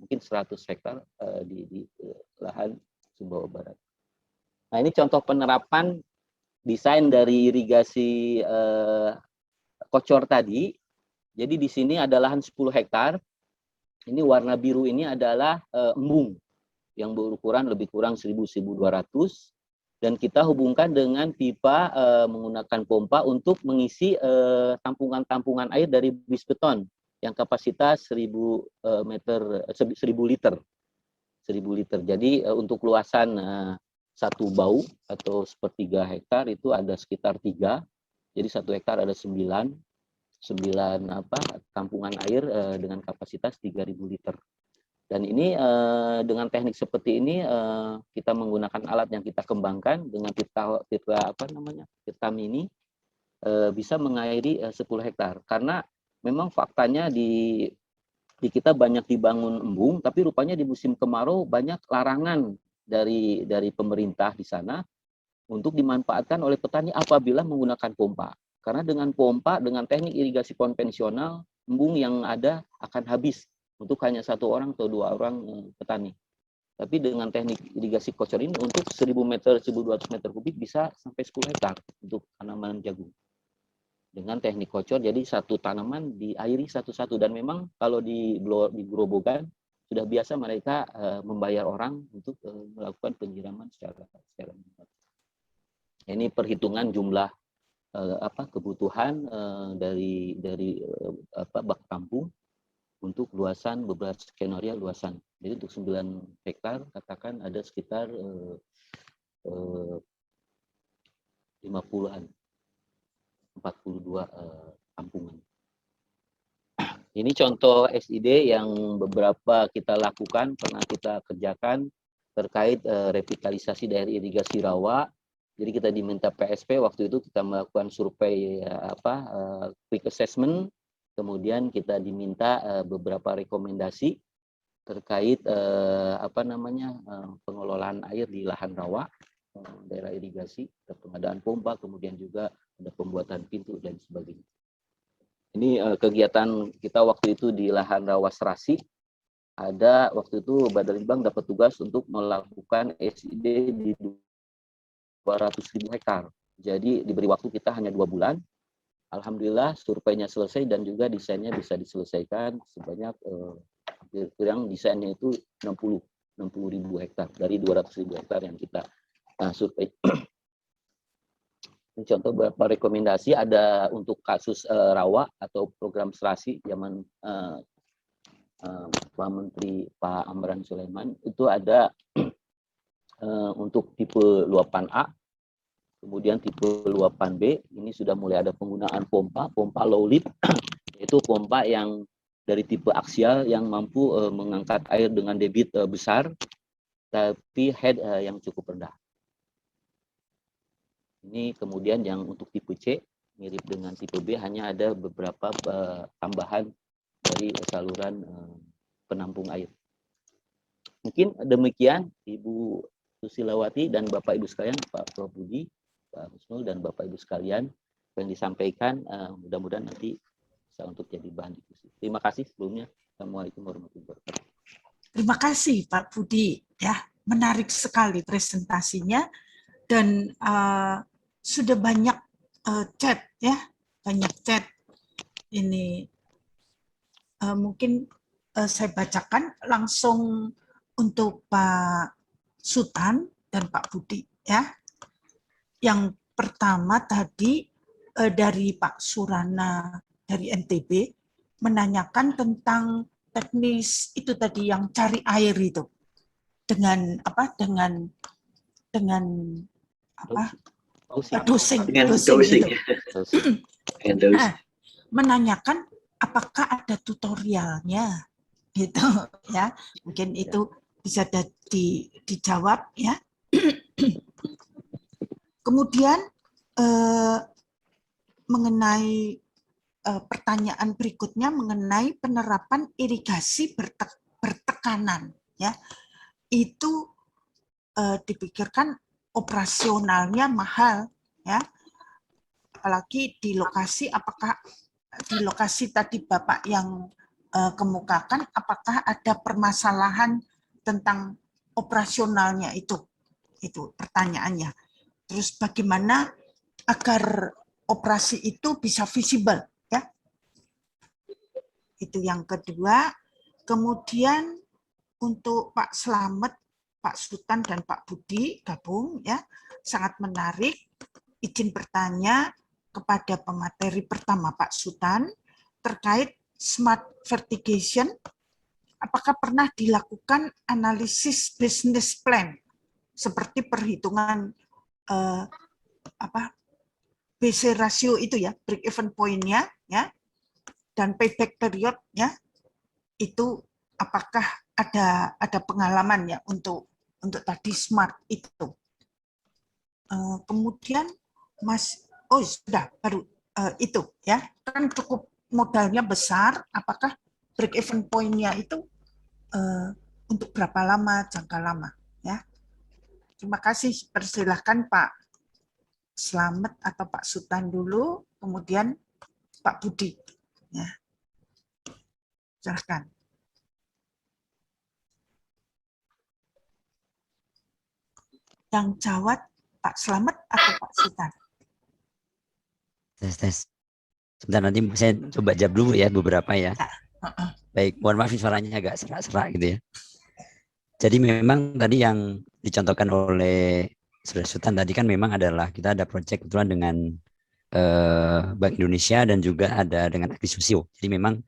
[SPEAKER 2] mungkin 100 hektar di lahan Sumbawa Barat. Nah, ini contoh penerapan desain dari irigasi kocor tadi. Jadi di sini ada lahan 10 hektar. Ini warna biru ini adalah embung yang berukuran lebih kurang 1.000-1.200, dan kita hubungkan dengan pipa menggunakan pompa untuk mengisi tampungan-tampungan air dari bis beton yang kapasitas 1.000 liter. 1.000 liter. Jadi untuk luasan satu bau atau sepertiga hektar itu ada sekitar 3. Jadi 1 hektar ada 9 tampungan air dengan kapasitas 3.000 liter. Dan ini dengan teknik seperti ini kita menggunakan alat yang kita kembangkan dengan tirta mini bisa mengairi 10 hektar. Karena memang faktanya di kita banyak dibangun embung, tapi rupanya di musim kemarau banyak larangan dari pemerintah di sana untuk dimanfaatkan oleh petani apabila menggunakan pompa. Karena dengan pompa, dengan teknik irigasi konvensional, embung yang ada akan habis untuk hanya 1 orang atau 2 orang petani. Tapi dengan teknik irigasi kocor ini untuk 1.000 meter, 1.200 meter kubik bisa sampai 10 hektar untuk tanaman jagung. Dengan teknik kocor, jadi satu tanaman diairi satu-satu. Dan memang kalau di Grobogan sudah biasa mereka membayar orang untuk melakukan penyiraman secara manual. Ini perhitungan jumlah kebutuhan dari bak tampung untuk luasan beberapa skenario luasan. Jadi untuk 9 hektar katakan ada sekitar 50-an, 42 tampungan. Ini contoh SID yang beberapa kita lakukan, pernah kita kerjakan terkait revitalisasi daerah irigasi rawa. Jadi kita diminta PSP, waktu itu kita melakukan survei quick assessment. Kemudian kita diminta beberapa rekomendasi terkait pengelolaan air di lahan rawa, daerah irigasi, pengadaan pompa, kemudian juga ada pembuatan pintu dan sebagainya. Ini kegiatan kita waktu itu di lahan rawa Serasi. Ada waktu itu Badan dapat tugas untuk melakukan SID di 200.000 hektar. Jadi diberi waktu kita hanya 2 bulan. Alhamdulillah surveinya selesai dan juga desainnya bisa diselesaikan sebanyak yang desainnya itu 60.000 hektar dari 200.000 hektar yang kita survei. Contoh beberapa rekomendasi ada untuk kasus rawa atau program Serasi zaman Pak Menteri Pak Amran Sulaiman, itu ada untuk tipe luapan A. Kemudian tipe luapan B, ini sudah mulai ada penggunaan pompa low lead, yaitu pompa yang dari tipe aksial yang mampu mengangkat air dengan debit besar, tapi head yang cukup rendah. Ini kemudian yang untuk tipe C, mirip dengan tipe B, hanya ada beberapa tambahan dari saluran penampung air. Mungkin demikian Ibu Susilawati dan Bapak Ibu sekalian, Pak Prof. Budi, Pak Husnul dan Bapak Ibu sekalian yang disampaikan, mudah-mudahan nanti bisa untuk jadi bahan diskusi. Terima kasih sebelumnya. Assalamualaikum warahmatullahi wabarakatuh.
[SPEAKER 1] Terima kasih Pak Budi, ya, menarik sekali presentasinya dan sudah banyak chat, ya, banyak chat. Ini mungkin saya bacakan langsung untuk Pak Sutan dan Pak Budi, ya. Yang pertama tadi dari Pak Surana dari NTB menanyakan tentang teknis itu tadi yang cari air itu dengan apa dosing itu. Menanyakan apakah ada tutorialnya gitu ya, mungkin itu bisa dijawab ya. Kemudian mengenai pertanyaan berikutnya mengenai penerapan irigasi bertekanan, ya, itu dipikirkan operasionalnya mahal, ya, apalagi di lokasi, apakah di lokasi tadi Bapak yang kemukakan apakah ada permasalahan tentang operasionalnya itu pertanyaannya. Terus bagaimana agar operasi itu bisa visible, ya? Itu yang kedua. Kemudian untuk Pak Slamet, Pak Sultan dan Pak Budi gabung, ya, sangat menarik. Izin bertanya kepada pemateri pertama Pak Sultan terkait smart vertigation. Apakah pernah dilakukan analisis business plan seperti perhitungan BC ratio itu ya, break even point-nya, ya, dan payback period-nya itu apakah ada pengalaman ya untuk tadi smart itu. Kemudian Mas, sudah baru itu ya, kan cukup modalnya besar. Apakah break even point-nya itu untuk berapa lama, jangka lama, ya? Terima kasih. Persilahkan Pak Slamet atau Pak Sultan dulu, kemudian Pak Budi. Ya, silahkan. Yang jawab Pak Slamet atau Pak Sultan?
[SPEAKER 3] Tes. Sebentar, nanti saya coba jawab dulu ya beberapa ya. Baik, mohon maaf suaranya agak serak-serak gitu ya. Jadi memang tadi yang dicontohkan oleh Saudara Sultan tadi kan memang adalah kita ada proyek kebetulan dengan Bank Indonesia dan juga ada dengan Agrisusio. Jadi memang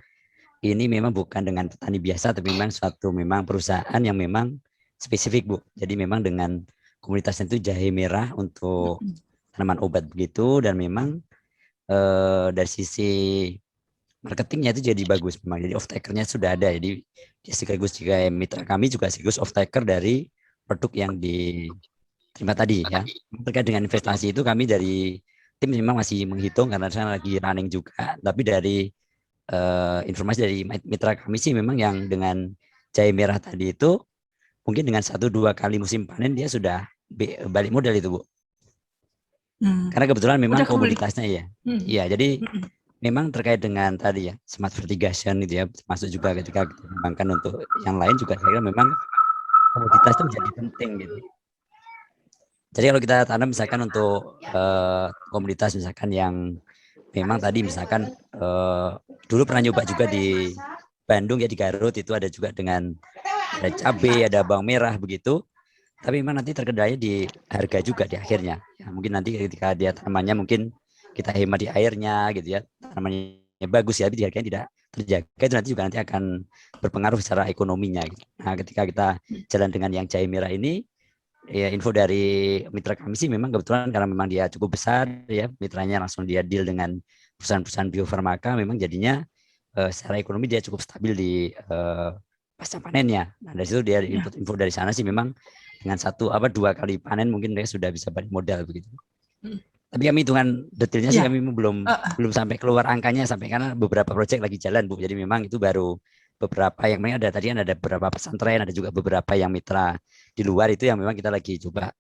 [SPEAKER 3] ini memang bukan dengan petani biasa, tapi memang suatu memang perusahaan yang memang spesifik, Bu. Jadi memang dengan komunitasnya itu jahe merah untuk tanaman obat begitu, dan memang dari sisi marketingnya itu jadi bagus memang. Jadi off takernya sudah ada. Jadi sekaligus juga mitra kami juga sekaligus off taker dari produk yang diterima tadi ya. Terkait dengan investasi itu kami dari tim memang masih menghitung karena saya lagi running juga. Tapi dari informasi dari mitra kami sih memang yang dengan jahe merah tadi itu mungkin dengan 1-2 kali musim panen dia sudah balik modal itu, Bu. Karena kebetulan memang komoditasnya ya. Iya, jadi memang terkait dengan tadi ya smart vertigation gitu ya, masuk juga ketika kita kembangkan untuk yang lain juga saya kira memang komoditas itu menjadi penting gitu. Jadi kalau kita tanam misalkan untuk komoditas misalkan yang memang tadi misalkan dulu pernah nyoba juga di Bandung ya, di Garut itu ada juga dengan ada cabai, ada bawang merah begitu. Tapi memang nanti terkendalanya di harga juga di akhirnya. Ya, mungkin nanti ketika dia tanamannya mungkin kita hemat di airnya gitu ya, tanamannya bagus ya, tapi di harganya tidak terjaga, itu nanti juga nanti akan berpengaruh secara ekonominya. Gitu. Nah, ketika kita jalan dengan yang jahe merah ini, ya info dari mitra kami sih memang kebetulan karena memang dia cukup besar ya, mitranya langsung dia deal dengan perusahaan-perusahaan biofarmaka, memang jadinya secara ekonomi dia cukup stabil di pasca panennya. Nah, dari situ dia info dari sana sih memang dengan 1-2 kali panen mungkin mereka sudah bisa balik modal begitu. Tapi kami hitungan detailnya sih kami belum sampai keluar angkanya sampai, karena beberapa proyek lagi jalan, Bu. Jadi memang itu baru beberapa yang memang ada tadi kan ada beberapa pesantren, ada juga beberapa yang mitra di luar itu yang memang kita lagi coba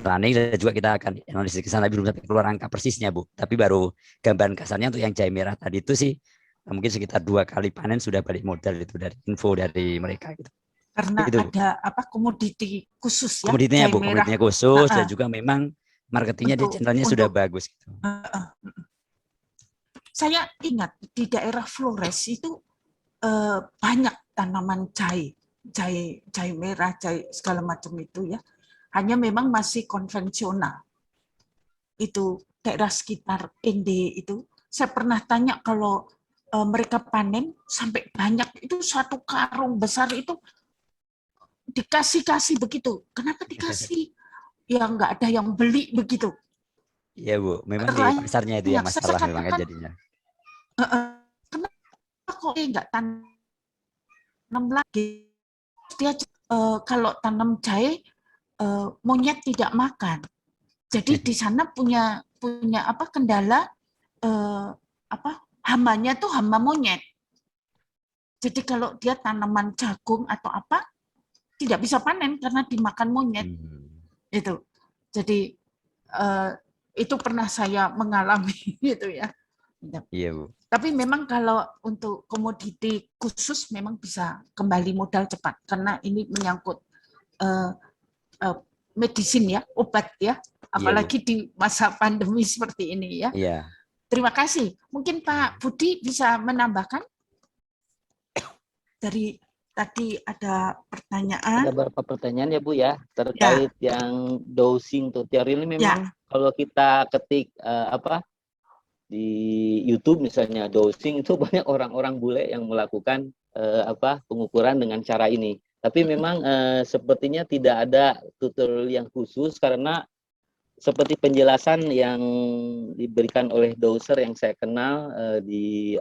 [SPEAKER 3] running, dan juga kita akan analisis ke sana, tapi belum sampai keluar angka persisnya, Bu. Tapi baru gambaran kasarnya untuk yang jahe merah tadi itu sih mungkin sekitar 2 kali panen sudah balik modal itu dari info dari mereka gitu.
[SPEAKER 1] Karena
[SPEAKER 3] itu,
[SPEAKER 1] ada komoditi khusus ya,
[SPEAKER 3] komoditinya, Bu, komoditinya khusus dan juga memang marketingnya di channelnya sudah bagus gitu.
[SPEAKER 1] Saya ingat di daerah Flores itu banyak tanaman jahe merah, jahe segala macam itu ya. Hanya memang masih konvensional. Itu daerah sekitar Ende itu, saya pernah tanya kalau mereka panen sampai banyak itu, satu karung besar itu dikasih begitu. Kenapa dikasih? Ya nggak ada yang beli begitu.
[SPEAKER 3] Iya, Bu, memang di pasarnya itu ya masalah memang jadinya.
[SPEAKER 1] Kenapa kok nggak tanam lagi? Dia kalau tanam jahe monyet tidak makan. Jadi di sana punya kendala hamanya tuh hama monyet. Jadi kalau dia tanaman jagung atau apa tidak bisa panen karena dimakan monyet. Itu. Jadi itu pernah saya mengalami gitu ya.
[SPEAKER 3] Iya, Bu.
[SPEAKER 1] Tapi memang kalau untuk komoditi khusus memang bisa kembali modal cepat karena ini menyangkut medisin ya, obat ya, apalagi di masa pandemi seperti ini ya.
[SPEAKER 3] Iya.
[SPEAKER 1] Terima kasih. Mungkin Pak Budi bisa menambahkan dari tadi ada pertanyaan.
[SPEAKER 2] Ada beberapa pertanyaan ya Bu ya terkait yang dosing tutorial ini memang kalau kita ketik di YouTube misalnya dosing itu banyak orang-orang bule yang melakukan pengukuran dengan cara ini. Tapi memang sepertinya tidak ada tutorial yang khusus karena seperti penjelasan yang diberikan oleh doser yang saya kenal di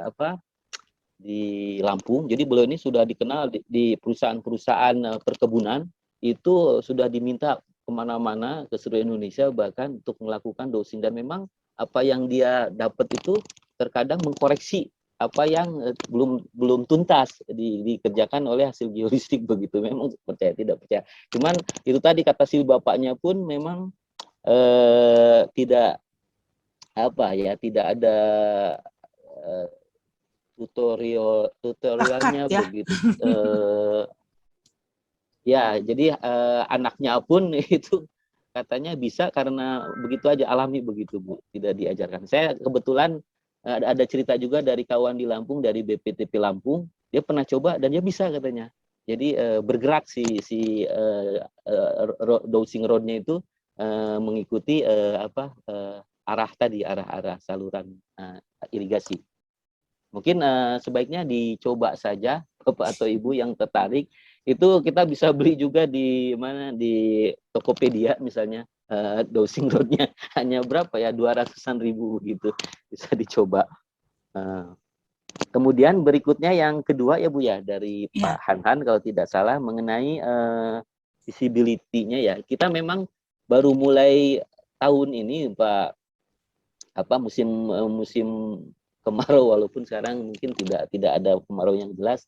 [SPEAKER 2] Lampung. Jadi beliau ini sudah dikenal di perusahaan-perusahaan perkebunan itu sudah diminta kemana-mana ke seluruh Indonesia bahkan untuk melakukan dosing dan memang apa yang dia dapat itu terkadang mengkoreksi apa yang belum tuntas dikerjakan oleh hasil geolistik begitu. Memang percaya tidak percaya. Cuman itu tadi kata si bapaknya pun memang tidak ada tutorialnya
[SPEAKER 1] ya.
[SPEAKER 2] begitu. Jadi anaknya pun itu katanya bisa karena begitu aja alami begitu Bu, tidak diajarkan. Saya kebetulan ada cerita juga dari kawan di Lampung dari BPTP Lampung, dia pernah coba dan dia bisa katanya. Jadi bergerak si dosing rodnya itu mengikuti arah saluran irigasi. Mungkin sebaiknya dicoba saja Bapak atau Ibu yang tertarik. Itu kita bisa beli juga di Tokopedia misalnya dosing rodnya hanya berapa ya 200-an ribu gitu bisa dicoba. Kemudian berikutnya yang kedua ya Bu ya dari Pak Han kalau tidak salah mengenai visibility-nya ya. Kita memang baru mulai tahun ini Pak musim kemarau walaupun sekarang mungkin tidak ada kemarau yang jelas.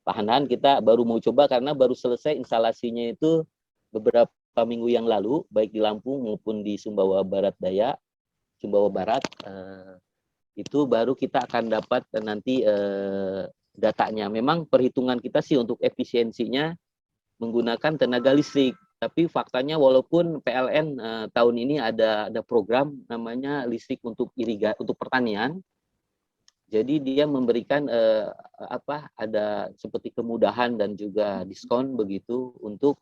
[SPEAKER 2] Pak Han kita baru mau coba karena baru selesai instalasinya itu beberapa minggu yang lalu baik di Lampung maupun di Sumbawa Barat Daya, Sumbawa Barat itu baru kita akan dapat nanti datanya. Memang perhitungan kita sih untuk efisiensinya menggunakan tenaga listrik. Tapi faktanya walaupun PLN tahun ini ada program namanya listrik untuk untuk pertanian. Jadi dia memberikan ada seperti kemudahan dan juga diskon begitu untuk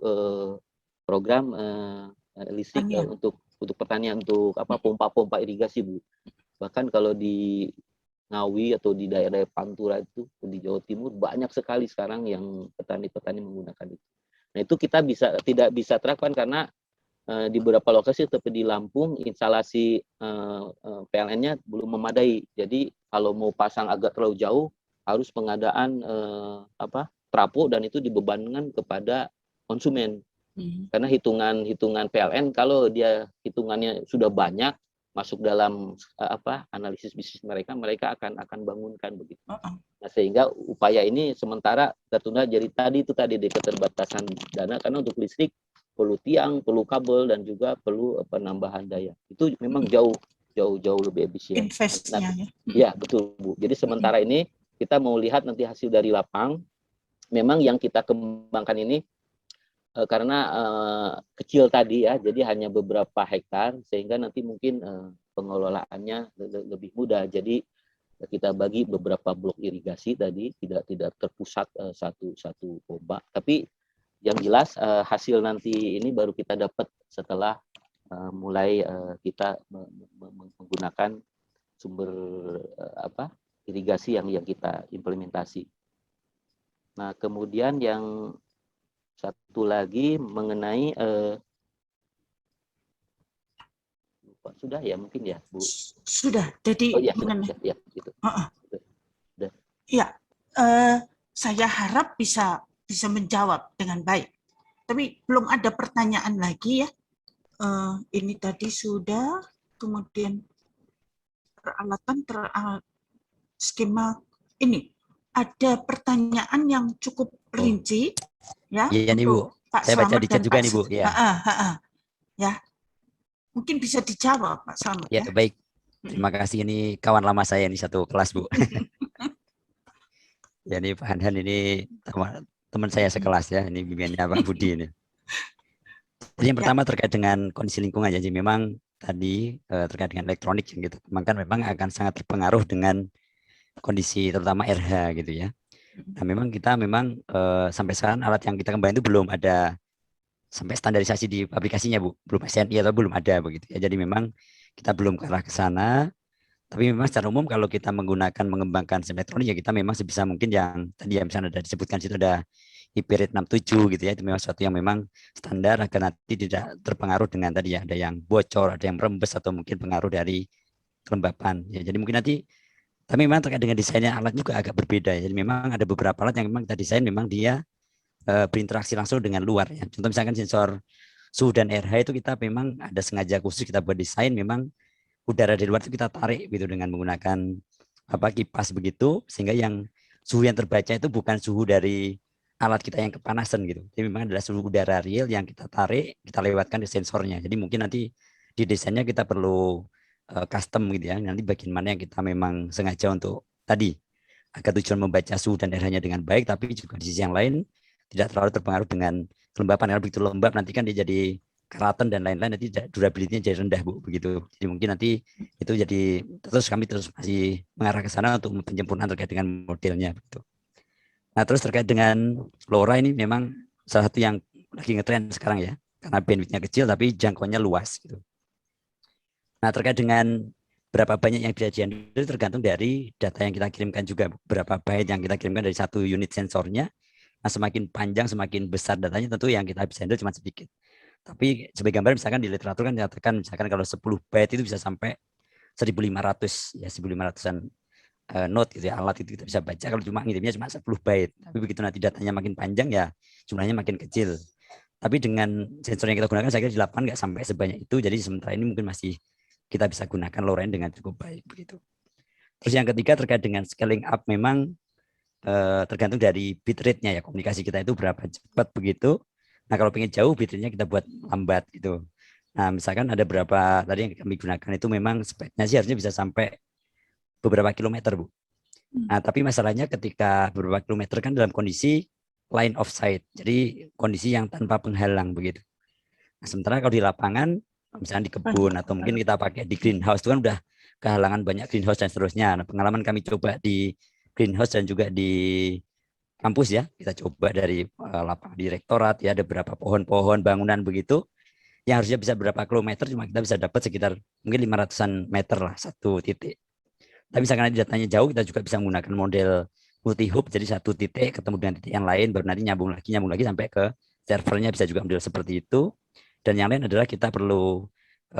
[SPEAKER 2] program listrik untuk pertanian untuk pompa-pompa irigasi Bu. Bahkan kalau di Ngawi atau di daerah Pantura itu di Jawa Timur banyak sekali sekarang yang petani-petani menggunakan itu. Nah itu kita tidak bisa terapkan karena di beberapa lokasi seperti di Lampung instalasi PLN-nya belum memadai. Jadi kalau mau pasang agak terlalu jauh harus pengadaan trafo dan itu dibebankan kepada konsumen. Karena hitungan PLN kalau dia hitungannya sudah banyak masuk dalam analisis bisnis mereka akan bangunkan begitu. Nah, sehingga upaya ini sementara tertunda jadi tadi di keterbatasan dana karena untuk listrik perlu tiang, perlu kabel dan juga perlu penambahan daya. Itu memang jauh lebih efisien.
[SPEAKER 1] Investnya
[SPEAKER 2] ya betul Bu. Jadi sementara ini kita mau lihat nanti hasil dari lapang. Memang yang kita kembangkan ini karena kecil tadi ya, jadi hanya beberapa hektar sehingga nanti mungkin pengelolaannya lebih mudah. Jadi kita bagi beberapa blok irigasi tadi, tidak terpusat satu pompa. Tapi yang jelas hasil nanti ini baru kita dapat setelah mulai kita menggunakan sumber irigasi yang kita implementasi. Nah kemudian yang satu lagi mengenai sudah ya mungkin ya Bu.
[SPEAKER 1] Sudah. Jadi
[SPEAKER 2] sudah, gitu.
[SPEAKER 1] Ya, saya harap bisa menjawab dengan baik. Tapi belum ada pertanyaan lagi ya. Ini tadi sudah, kemudian peralatan skema ini. Ada pertanyaan yang cukup rinci ya.
[SPEAKER 3] Iya nih Bu.
[SPEAKER 1] Pak
[SPEAKER 3] Saya baca di chat juga
[SPEAKER 1] Pak
[SPEAKER 3] nih Bu. Ya.
[SPEAKER 1] Ya, mungkin bisa dijawab Pak Slamet
[SPEAKER 3] ya. Baik. Terima kasih, ini kawan lama saya ini satu kelas, Bu. Ya, ini Pak Hanhan ini teman saya sekelas ya, ini bimbingannya Pak Budi ini. Jadi yang pertama terkait dengan kondisi lingkungan ya, jadi memang tadi terkait dengan elektronik yang gitu, memang akan sangat terpengaruh dengan kondisi terutama RH gitu ya. Nah, memang kita sampai sekarang alat yang kita kembangin itu belum ada sampai standarisasi di aplikasinya, Bu. Belum SNI atau belum ada begitu ya. Jadi memang kita belum ke arah ke sana. Tapi memang secara umum kalau kita mengembangkan SIM elektronik ya kita memang sebisa mungkin yang tadi ya misalnya ada disebutkan situ ada IP rate 67 gitu ya, itu memang sesuatu yang memang standar agar nanti tidak terpengaruh dengan tadi ya ada yang bocor, ada yang merembes atau mungkin pengaruh dari kelembapan. Ya, jadi mungkin nanti tapi memang terkait dengan desainnya alat juga agak berbeda ya. Jadi memang ada beberapa alat yang memang kita desain memang dia berinteraksi langsung dengan luar ya. Contoh misalkan sensor suhu dan RH itu kita memang ada sengaja khusus kita buat desain memang udara dari luar itu kita tarik gitu dengan menggunakan kipas begitu sehingga yang suhu yang terbaca itu bukan suhu dari alat kita yang kepanasan gitu. Jadi memang adalah suhu udara real yang kita tarik, kita lewatkan ke sensornya. Jadi mungkin nanti di desainnya kita perlu custom gitu ya. Nanti bagian mana yang kita memang sengaja untuk tadi agar tujuan membaca suhu dan RH-nya dengan baik, tapi juga di sisi yang lain tidak terlalu terpengaruh dengan kelembapan. Karena begitu lembab nanti kan dia jadi keraton dan lain-lain, nanti durability-nya jadi rendah, Bu, begitu. Jadi mungkin nanti itu jadi kami terus masih mengarah ke sana untuk penyempurnaan terkait dengan modelnya begitu. Nah, terus terkait dengan LoRa ini memang salah satu yang lagi ngetren sekarang ya, karena bandwidth-nya kecil tapi jangkauannya luas gitu. Nah, terkait dengan berapa banyak yang bisa di-handle tergantung dari data yang kita kirimkan juga, berapa byte yang kita kirimkan dari satu unit sensornya. Nah, semakin panjang, semakin besar datanya tentu yang kita bisa handle cuma sedikit. Tapi sebagai gambar misalkan di literatur kan nyatakan misalkan kalau 10 byte itu bisa sampai 1500 ya 1500-an note gitu ya, alat itu kita bisa baca kalau cuma ngirimnya cuma 10 byte. Tapi begitu nanti datanya makin panjang ya jumlahnya makin kecil. Tapi dengan sensor yang kita gunakan saya kira di lapangan nggak sampai sebanyak itu. Jadi sementara ini mungkin masih kita bisa gunakan LoRa dengan cukup baik begitu. Terus yang ketiga terkait dengan scaling up memang tergantung dari bitrate-nya ya, komunikasi kita itu berapa cepat begitu. Nah, kalau pengen jauh bitrate-nya kita buat lambat gitu. Nah, misalkan ada berapa tadi yang kami gunakan itu memang speknya sih harusnya bisa sampai beberapa kilometer, Bu. Nah, tapi masalahnya ketika beberapa kilometer kan dalam kondisi line of sight. Jadi kondisi yang tanpa penghalang begitu. Nah, sementara kalau di lapangan misalnya di kebun atau mungkin kita pakai di greenhouse itu kan udah kehalangan banyak greenhouse dan seterusnya. Nah, pengalaman kami coba di greenhouse dan juga di kampus ya, kita coba dari lapangan direktorat ya, ada beberapa pohon-pohon bangunan begitu yang harusnya bisa berapa kilometer cuma kita bisa dapat sekitar mungkin 500-an meter lah satu titik. Tapi misalkan datanya jauh kita juga bisa menggunakan model multi hub, jadi satu titik ketemu dengan titik yang lain baru nanti nyambung lagi sampai ke servernya, bisa juga model seperti itu. Dan yang lain adalah kita perlu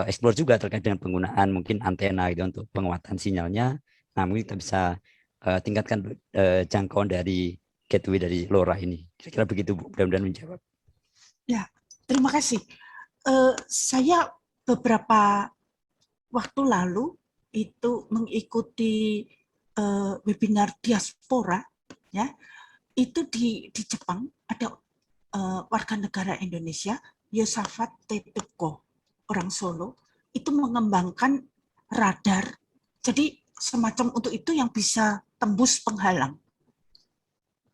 [SPEAKER 3] explore juga terkait dengan penggunaan mungkin antena gitu untuk penguatan sinyalnya. Nah, mungkin kita bisa tingkatkan jangkauan dari gateway dari LoRa ini. Kira-kira begitu, Bu. Mudah-mudahan menjawab.
[SPEAKER 1] Ya, terima kasih. Saya beberapa waktu lalu itu mengikuti webinar diaspora, ya. Itu di Jepang ada warga negara Indonesia, Yosafat Tetuko, orang Solo, itu mengembangkan radar. Jadi semacam untuk itu yang bisa tembus penghalang.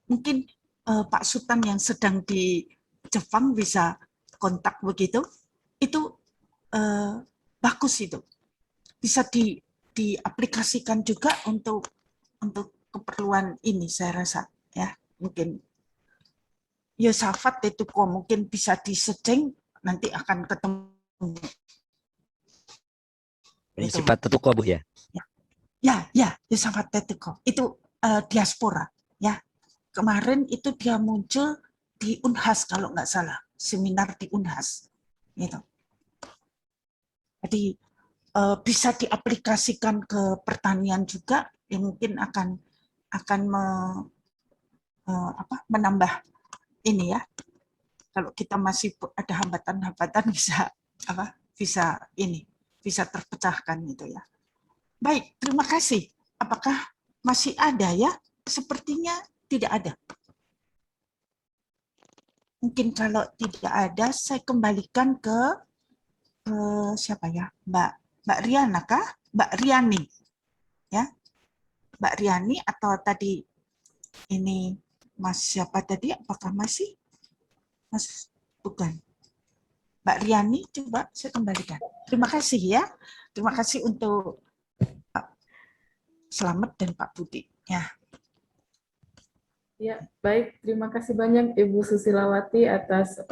[SPEAKER 1] Mungkin Pak Sutan yang sedang di Jepang bisa kontak begitu. Itu bagus itu. Bisa diaplikasikan juga untuk keperluan ini saya rasa ya. Mungkin Yosafat itu kok mungkin bisa disetting nanti akan ketemu.
[SPEAKER 3] Ini sifat Tetuko, Bu ya?
[SPEAKER 1] Ya, Yosafat Tetuko. Itu diaspora ya. Kemarin itu dia muncul di Unhas kalau nggak salah, seminar di Unhas. Gitu. Jadi bisa diaplikasikan ke pertanian juga yang mungkin akan menambah ini ya. Kalau kita masih ada hambatan-hambatan bisa terpecahkan gitu ya. Baik, terima kasih. Apakah masih ada ya? Sepertinya tidak ada. Mungkin kalau tidak ada, saya kembalikan ke siapa ya? Mbak Riana kah? Mbak Riani, ya, Mbak Riani atau tadi ini Mas siapa tadi? Apakah masih Mas? Bukan. Mbak Riani, coba saya kembalikan. Terima kasih ya. Terima kasih untuk Pak Slamet dan Pak Budi. Ya.
[SPEAKER 4] Ya, baik. Terima kasih banyak Ibu Susilawati atas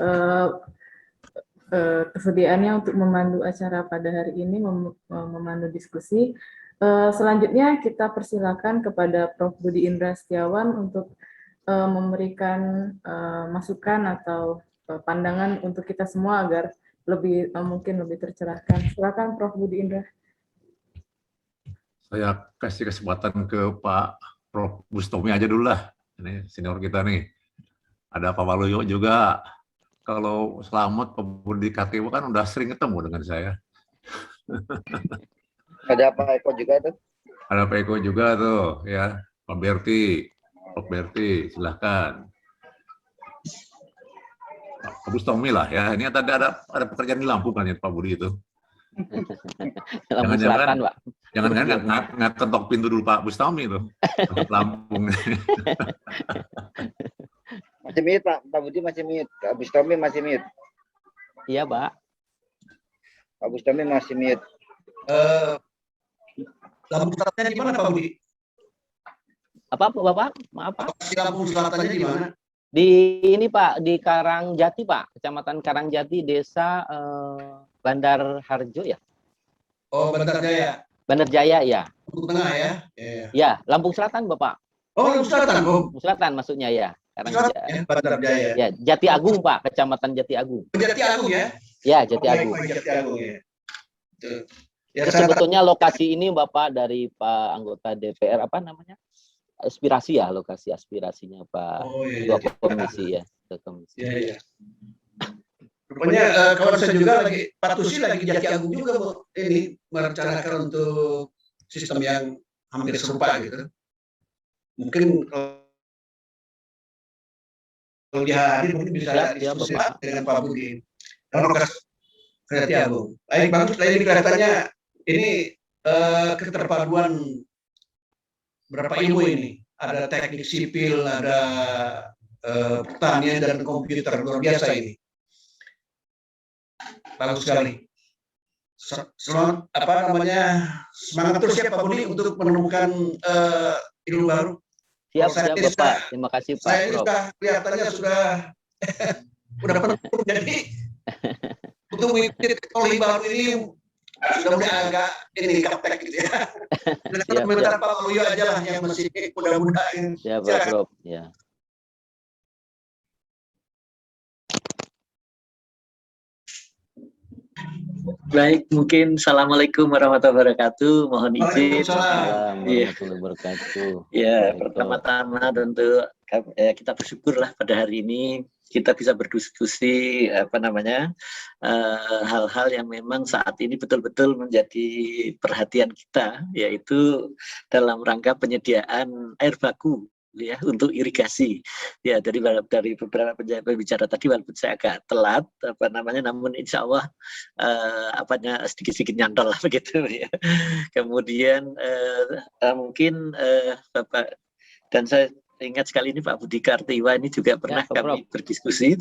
[SPEAKER 4] kesediaannya untuk memandu acara pada hari ini, memandu diskusi. Selanjutnya kita persilakan kepada Prof. Budi Indra Setiawan untuk memberikan masukan atau pandangan untuk kita semua agar lebih mungkin lebih tercerahkan. Silakan Prof. Budi Indra.
[SPEAKER 5] Saya kasih kesempatan ke Pak Prof. Bustomi aja dulu lah. Ini senior kita nih. Ada Pak Waluyo juga. Kalau Slamet, Pak Budi Kartiwa kan udah sering ketemu dengan saya.
[SPEAKER 6] Ada Pak Eko juga tuh.
[SPEAKER 5] Ada Pak Eko juga tuh, ya. Pak Berti, Prof. Berti, silahkan. Pak Bustomi lah ya. Ini tadi ada pekerjaan di Lampung kan ya Pak Budi itu.
[SPEAKER 2] Lampung Selatan, Pak.
[SPEAKER 5] Jangan-jangan nggak ketok pintu dulu Pak Bustomi itu. Lampung.
[SPEAKER 6] Masih mute Pak, Pak Budi masih mute, Pak Bustomi masih mute.
[SPEAKER 2] Iya, Pak.
[SPEAKER 6] Pak Bustomi masih mute.
[SPEAKER 7] Lampung Selatannya di mana Pak Budi?
[SPEAKER 2] Apa, Bapak? Maaf, Pak.
[SPEAKER 7] Lokasi Lampung Selatannya di mana?
[SPEAKER 2] Di ini, Pak, di Karangjati, Pak. Kecamatan Karangjati, Desa Bandar Harjo ya?
[SPEAKER 7] Oh, Bandar Jaya.
[SPEAKER 2] Bandar Jaya, ya.
[SPEAKER 7] Lampung Tengah ya? Iya.
[SPEAKER 2] Ya, Lampung Selatan, Bapak.
[SPEAKER 7] Oh, Lampung Selatan. Oh,
[SPEAKER 2] Lampung Selatan maksudnya ya.
[SPEAKER 7] Selatan
[SPEAKER 2] Karangjati.
[SPEAKER 7] ya, Bandar Jaya.
[SPEAKER 2] Ya, Jati Agung, Pak. Kecamatan Jati Agung.
[SPEAKER 7] Jati Agung ya?
[SPEAKER 2] Ya, Jati Agung.
[SPEAKER 7] Baik, Jati Agung ya. Tuh. Ya,
[SPEAKER 2] Terus
[SPEAKER 7] saya
[SPEAKER 2] sebetulnya lokasi ini Bapak dari Pak anggota DPR apa namanya? Aspirasi ya, lokasi aspirasinya Pak
[SPEAKER 7] Oh, iya,
[SPEAKER 2] Ketua Komisi ya, Ketua Komisi.
[SPEAKER 7] Iya, iya. Rupanya kawan saya juga lagi, Pak Tusi lagi di Jati Agung juga Bu, ini merencanakan untuk sistem yang hampir serupa gitu. Mungkin kalau dia hadir mungkin bisa
[SPEAKER 2] Siap,
[SPEAKER 7] diskusi
[SPEAKER 2] Bapak.
[SPEAKER 7] dengan Pak Budi. Dan lokasi Jati Agung. Baik, bagus. Ini kelihatannya ini keterpaduan berapa ilmu ini. Ada teknik sipil, ada pertanian dan komputer, luar biasa ini. Bagus sekali. Selamat, apa namanya, semangat terus ya Pak Budi untuk menemukan ilmu baru.
[SPEAKER 2] Siap,
[SPEAKER 7] Saya
[SPEAKER 2] siap
[SPEAKER 7] ini
[SPEAKER 2] Bapak. Terima kasih Pak
[SPEAKER 7] Saya ini
[SPEAKER 2] Prof.
[SPEAKER 7] sudah kelihatannya sudah udah penuh, jadi untuk mengikuti teknologi baru ini sudah mulai agak ini kaptek gitu ya.
[SPEAKER 2] Siap,
[SPEAKER 7] Sementara
[SPEAKER 2] siap.
[SPEAKER 7] Pak Waluyo aja lah yang masih muda-muda.
[SPEAKER 2] Siap Pak Prof. Ya.
[SPEAKER 8] Baik, mungkin Assalamualaikum warahmatullahi wabarakatuh. Mohon izin.
[SPEAKER 7] Waalaikumsalam.
[SPEAKER 2] Assalamualaikum warahmatullahi wabarakatuh.
[SPEAKER 8] Ya,
[SPEAKER 2] Baik,
[SPEAKER 8] pertama-tama tentu kita bersyukurlah pada hari ini kita bisa berdiskusi hal-hal yang memang saat ini betul-betul menjadi perhatian kita, yaitu dalam rangka penyediaan air baku ya untuk irigasi. Ya, dari beberapa pembicara tadi walaupun saya agak telat namun insya Allah sedikit-sedikit nyantol lah begitu ya. Kemudian mungkin Bapak dan saya ingat sekali ini Pak Budi Kartiwa ini juga pernah
[SPEAKER 2] Pak
[SPEAKER 8] kami berdiskusi.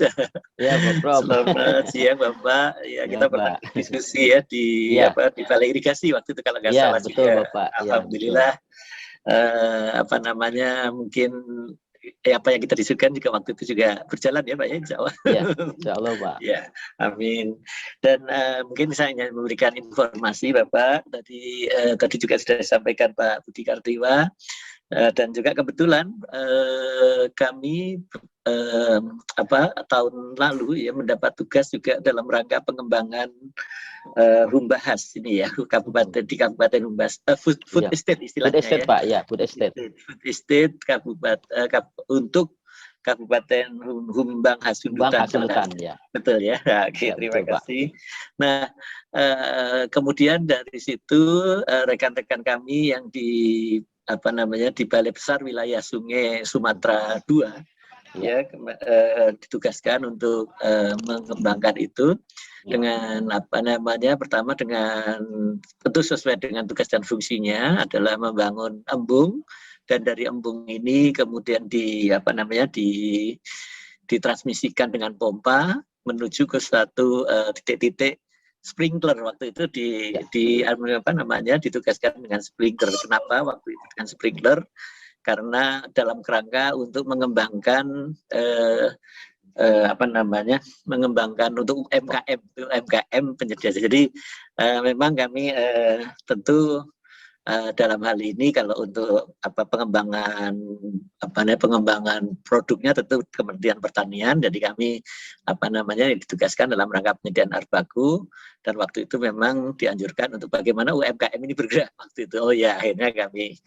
[SPEAKER 2] Ya, Pak Prof.
[SPEAKER 8] Selamat siang Bapak. Ya, kita pernah
[SPEAKER 2] Pak.
[SPEAKER 8] diskusi ya di
[SPEAKER 2] Ya.
[SPEAKER 8] di Balai Irigasi waktu itu kalau nggak
[SPEAKER 2] Ya,
[SPEAKER 8] salah.
[SPEAKER 2] betul
[SPEAKER 8] ya.
[SPEAKER 2] Bapak. Ya,
[SPEAKER 8] Alhamdulillah mungkin apa yang kita diskusikan juga waktu itu juga berjalan ya Pak ya, insya Allah.
[SPEAKER 2] Ya, insya Allah Pak.
[SPEAKER 8] Ya, amin. Dan mungkin saya ingin memberikan informasi Bapak tadi juga sudah disampaikan Pak Budi Kartiwa. Dan juga kebetulan kami tahun lalu ya mendapat tugas juga dalam rangka pengembangan Humbahas ini ya di Kabupaten Humbahas food
[SPEAKER 2] Ya.
[SPEAKER 8] estate istilahnya
[SPEAKER 2] Food estate
[SPEAKER 8] ya.
[SPEAKER 2] Pak, ya, food estate.
[SPEAKER 8] Food estate untuk Kabupaten Humbang
[SPEAKER 2] Bang
[SPEAKER 8] Hasundutan.
[SPEAKER 2] Hasundutan ya.
[SPEAKER 8] Betul ya. Oke,
[SPEAKER 2] Ya,
[SPEAKER 8] terima
[SPEAKER 2] betul, Pak.
[SPEAKER 8] kasih. Nah, kemudian dari situ rekan-rekan kami yang di Balai Besar Wilayah Sungai Sumatera II ditugaskan untuk mengembangkan itu dengan apa namanya, pertama dengan tentu sesuai dengan tugas dan fungsinya adalah membangun embung, dan dari embung ini kemudian ditransmisikan dengan pompa menuju ke suatu titik-titik sprinkler. Waktu itu ditugaskan dengan sprinkler. Kenapa waktu itu dengan sprinkler? Karena dalam kerangka untuk mengembangkan mengembangkan untuk UMKM penyedia. Jadi memang kami tentu dalam hal ini kalau untuk pengembangan produknya tentu Kementerian Pertanian. Jadi kami ditugaskan dalam rangka penyediaan air baku, dan waktu itu memang dianjurkan untuk bagaimana UMKM ini bergerak waktu itu. Oh ya, akhirnya kami.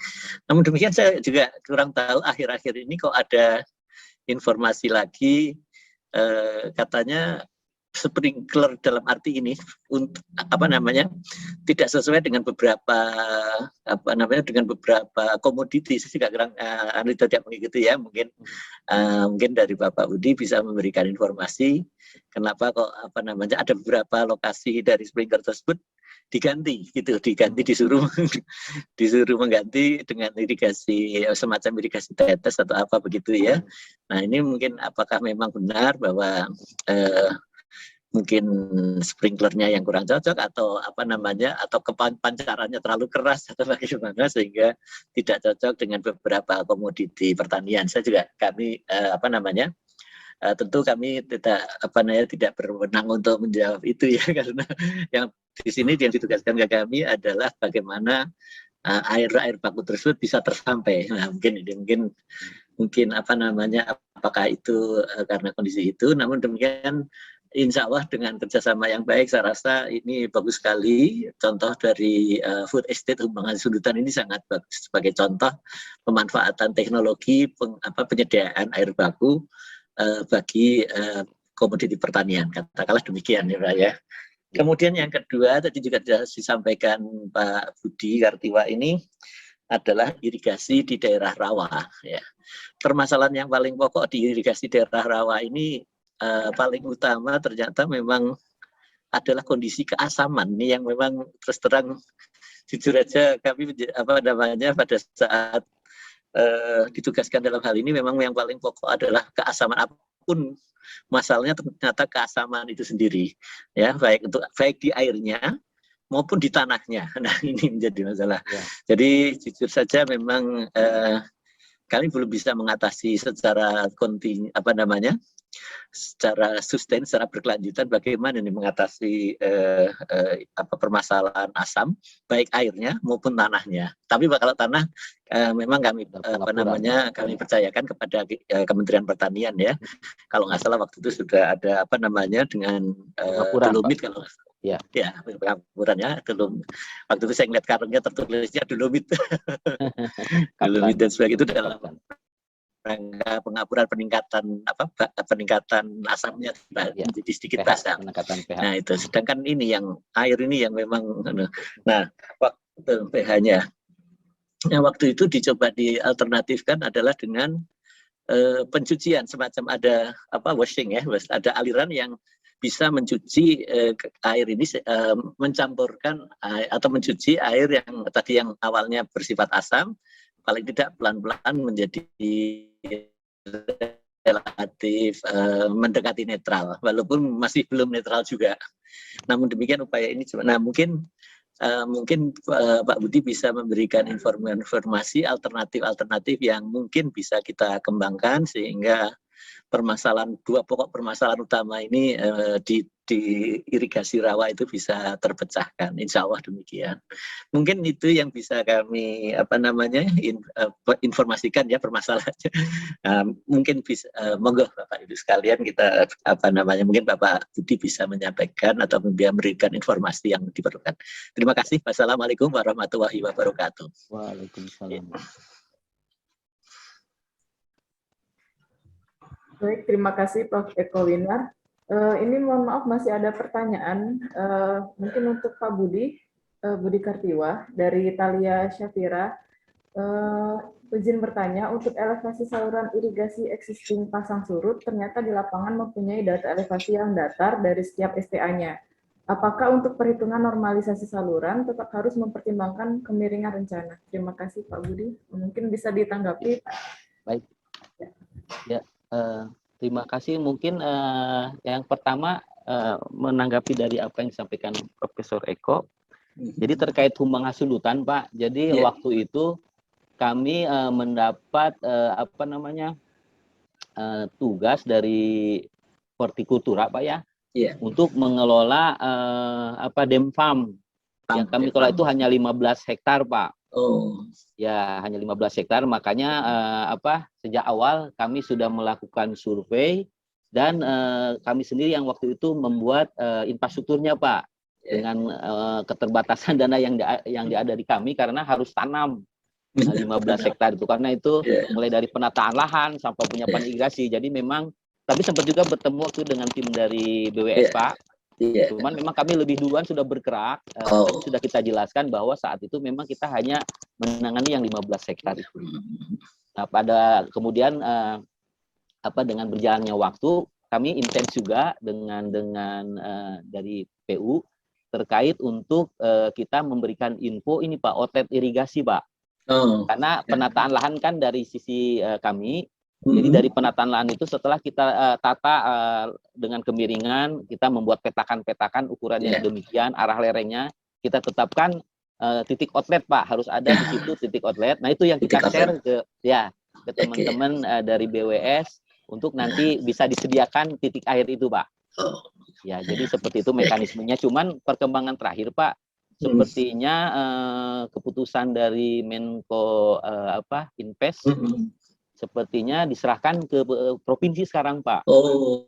[SPEAKER 8] Namun demikian saya juga kurang tahu akhir-akhir ini kok ada informasi lagi katanya sprinkler dalam arti ini untuk tidak sesuai dengan beberapa komoditi. Saya juga kurang tidak mengikuti ya, mungkin dari Bapak Budi bisa memberikan informasi kenapa kok ada beberapa lokasi dari sprinkler tersebut diganti disuruh mengganti dengan irigasi semacam irigasi tetes atau apa begitu ya. Nah, ini mungkin apakah memang benar bahwa mungkin sprinklernya yang kurang cocok atau atau pancarannya terlalu keras atau bagaimana sehingga tidak cocok dengan beberapa komoditi pertanian. Kami tentu kami tidak berwenang untuk menjawab itu ya, karena yang di sini yang ditugaskan ke kami adalah bagaimana air baku tersebut bisa tersampai. Nah, mungkin apakah itu karena kondisi itu. Namun demikian insya Allah dengan kerjasama yang baik, saya rasa ini bagus sekali. Contoh dari food estate Humbangan Sundutan ini sangat bagus sebagai contoh pemanfaatan teknologi penyediaan air baku bagi komoditi pertanian, katakanlah demikian ya Pak ya. Kemudian yang kedua tadi juga disampaikan Pak Budi Kartiwa ini adalah irigasi di daerah rawa ya. Permasalahan yang paling pokok di irigasi daerah rawa ini paling utama ternyata memang adalah kondisi keasaman ini yang memang terus terang jujur aja kami pada saat ditugaskan dalam hal ini memang yang paling pokok adalah keasaman. Apapun masalahnya ternyata keasaman itu sendiri ya, baik di airnya maupun di tanahnya. Nah, ini menjadi masalah ya. Jadi jujur saja memang kami belum bisa mengatasi secara secara sustain, secara berkelanjutan bagaimana ini mengatasi permasalahan asam baik airnya maupun tanahnya. Tapi kalau tanah memang kami kami percayakan kepada Kementerian Pertanian ya. Kalau nggak salah waktu itu sudah ada dengan dolomit kalau nggak salah. Ya, pengapurannya dolomit. Waktu itu saya ngeliat karungnya tertulisnya dolomit. Dolomit dan sebagainya itu dalam rangka pengapuran peningkatan asamnya menjadi sedikit basah. Nah itu, sedangkan ini yang air ini yang memang waktu pH-nya. Nah, waktu itu dicoba dialternatifkan adalah dengan pencucian semacam ada washing ya, ada aliran yang bisa mencuci air ini mencampurkan atau mencuci air yang tadi yang awalnya bersifat asam paling tidak pelan-pelan menjadi relatif mendekati netral, walaupun masih belum netral juga. Namun demikian upaya ini mungkin Pak Budi bisa memberikan informasi alternatif yang mungkin bisa kita kembangkan sehingga dua pokok permasalahan utama ini di irigasi rawa itu bisa terpecahkan. Insya Allah demikian. Mungkin itu yang bisa kami informasikan ya permasalahannya. Mungkin bisa monggo Bapak Ibu sekalian kita mungkin Bapak Budi bisa menyampaikan atau memberikan informasi yang diperlukan. Terima kasih. Wassalamualaikum warahmatullahi wabarakatuh.
[SPEAKER 2] Waalaikumsalam.
[SPEAKER 4] Baik, terima kasih Prof. Eko Winar. Ini mohon maaf masih ada pertanyaan, mungkin untuk Pak Budi Kartiwa dari Thalia Syafira. Izin bertanya, untuk elevasi saluran irigasi existing pasang surut, ternyata di lapangan mempunyai data elevasi yang datar dari setiap STA-nya. Apakah untuk perhitungan normalisasi saluran tetap harus mempertimbangkan kemiringan rencana? Terima kasih Pak Budi. Mungkin bisa ditanggapi.
[SPEAKER 2] Baik. Ya, terima kasih. Mungkin yang pertama menanggapi dari apa yang disampaikan Profesor Eko. Jadi terkait humbang hasudutan, Pak. Jadi waktu itu kami mendapat tugas dari hortikultura, Pak ya, untuk mengelola Demfam. Yang kami kelola itu hanya 15 hektar, Pak.
[SPEAKER 8] Oh.
[SPEAKER 2] Ya, hanya 15 hektar. Makanya sejak awal kami sudah melakukan survei dan kami sendiri yang waktu itu membuat infrastrukturnya, Pak. Dengan keterbatasan dana yang ada di kami karena harus tanam 15 hektar itu, karena itu mulai dari penataan lahan sampai penyiapan irigasi. Jadi memang, tapi sempat juga bertemu waktu dengan tim dari BWS, Pak. Cuman memang kami lebih duluan sudah bergerak. Tadi sudah kita jelaskan bahwa saat itu memang kita hanya menangani yang 15 hektar itu. Nah, kemudian dengan berjalannya waktu, kami intens juga dengan dari PU terkait untuk kita memberikan info ini, Pak, outlet irigasi, Pak. Karena penataan lahan kan dari sisi kami, jadi dari penataan lahan itu setelah kita tata dengan kemiringan, kita membuat petakan-petakan ukurannya demikian, arah lerengnya, kita tetapkan titik outlet, Pak, harus ada di situ titik outlet. Nah, itu yang kita share ke teman-teman dari BWS untuk nanti bisa disediakan titik air itu, Pak. Ya, jadi seperti itu mekanismenya. Cuman perkembangan terakhir, Pak, sepertinya keputusan dari Menko Invest sepertinya diserahkan ke provinsi sekarang, Pak.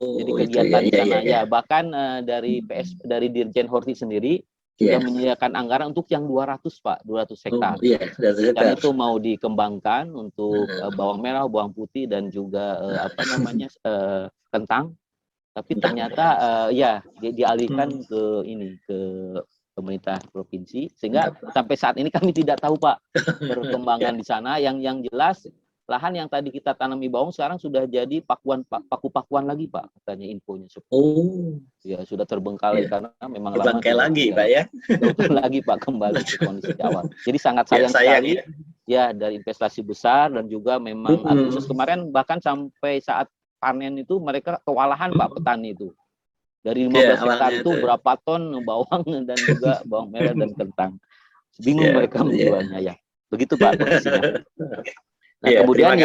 [SPEAKER 2] Jadi kegiatan di sana ya, bahkan dari dari Dirjen Horti sendiri sudah menyediakan anggaran untuk yang 200, Pak, 200 hektar. Dan itu mau dikembangkan untuk bawang merah, bawang putih dan juga kentang. Tapi ternyata dialihkan ke pemerintah provinsi, sehingga sampai saat ini kami tidak tahu, Pak, perkembangan di sana. Yang jelas lahan yang tadi kita tanami bawang sekarang sudah jadi paku-pakuan lagi, Pak, katanya infonya. Ya sudah terbengkalai karena memang lama
[SPEAKER 8] lagi, Pak ya.
[SPEAKER 2] Terbengkalai lagi, Pak, kembali ke kondisi awal. Jadi sangat sayang sekali ya dari investasi besar dan juga memang Agustus kemarin bahkan sampai saat panen itu mereka kewalahan, Pak, petani itu. Dari 15 hektar itu berapa ton bawang dan juga bawang merah dan kentang. Bingung mereka menjualnya ya. Begitu, Pak, kondisinya. Nah, kemudian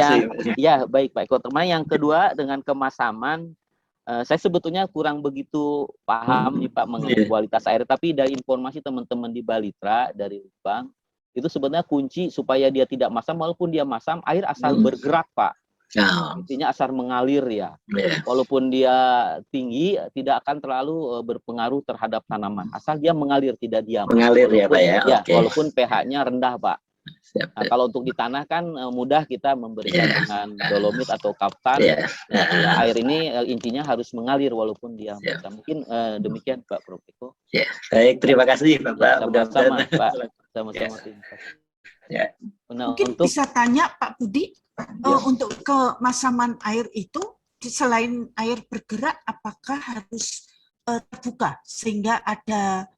[SPEAKER 2] baik, Pak Eko. Yang kedua dengan kemasaman, saya sebetulnya kurang begitu paham nih, Pak, mengenai kualitas air, tapi dari informasi teman-teman di Balitra dari Lubang, itu sebenarnya kunci supaya dia tidak masam, walaupun dia masam, air asal bergerak, Pak. Intinya asal mengalir ya. Walaupun dia tinggi, tidak akan terlalu berpengaruh terhadap tanaman. Asal dia mengalir, tidak diam.
[SPEAKER 8] Mengalir ya, Pak ya.
[SPEAKER 2] Walaupun pH-nya rendah, Pak. Nah, kalau untuk di tanah kan mudah kita memberikan dengan dolomit atau kaftan. Air ini intinya harus mengalir walaupun dia masam. Mungkin demikian, Pak Prof. Eko.
[SPEAKER 8] Baik, terima kasih, Bapak.
[SPEAKER 2] Sama-sama, Pak. Sama-sama.
[SPEAKER 1] Mungkin bisa tanya Pak Budi, untuk kemasaman air itu selain air bergerak, apakah harus terbuka sehingga ada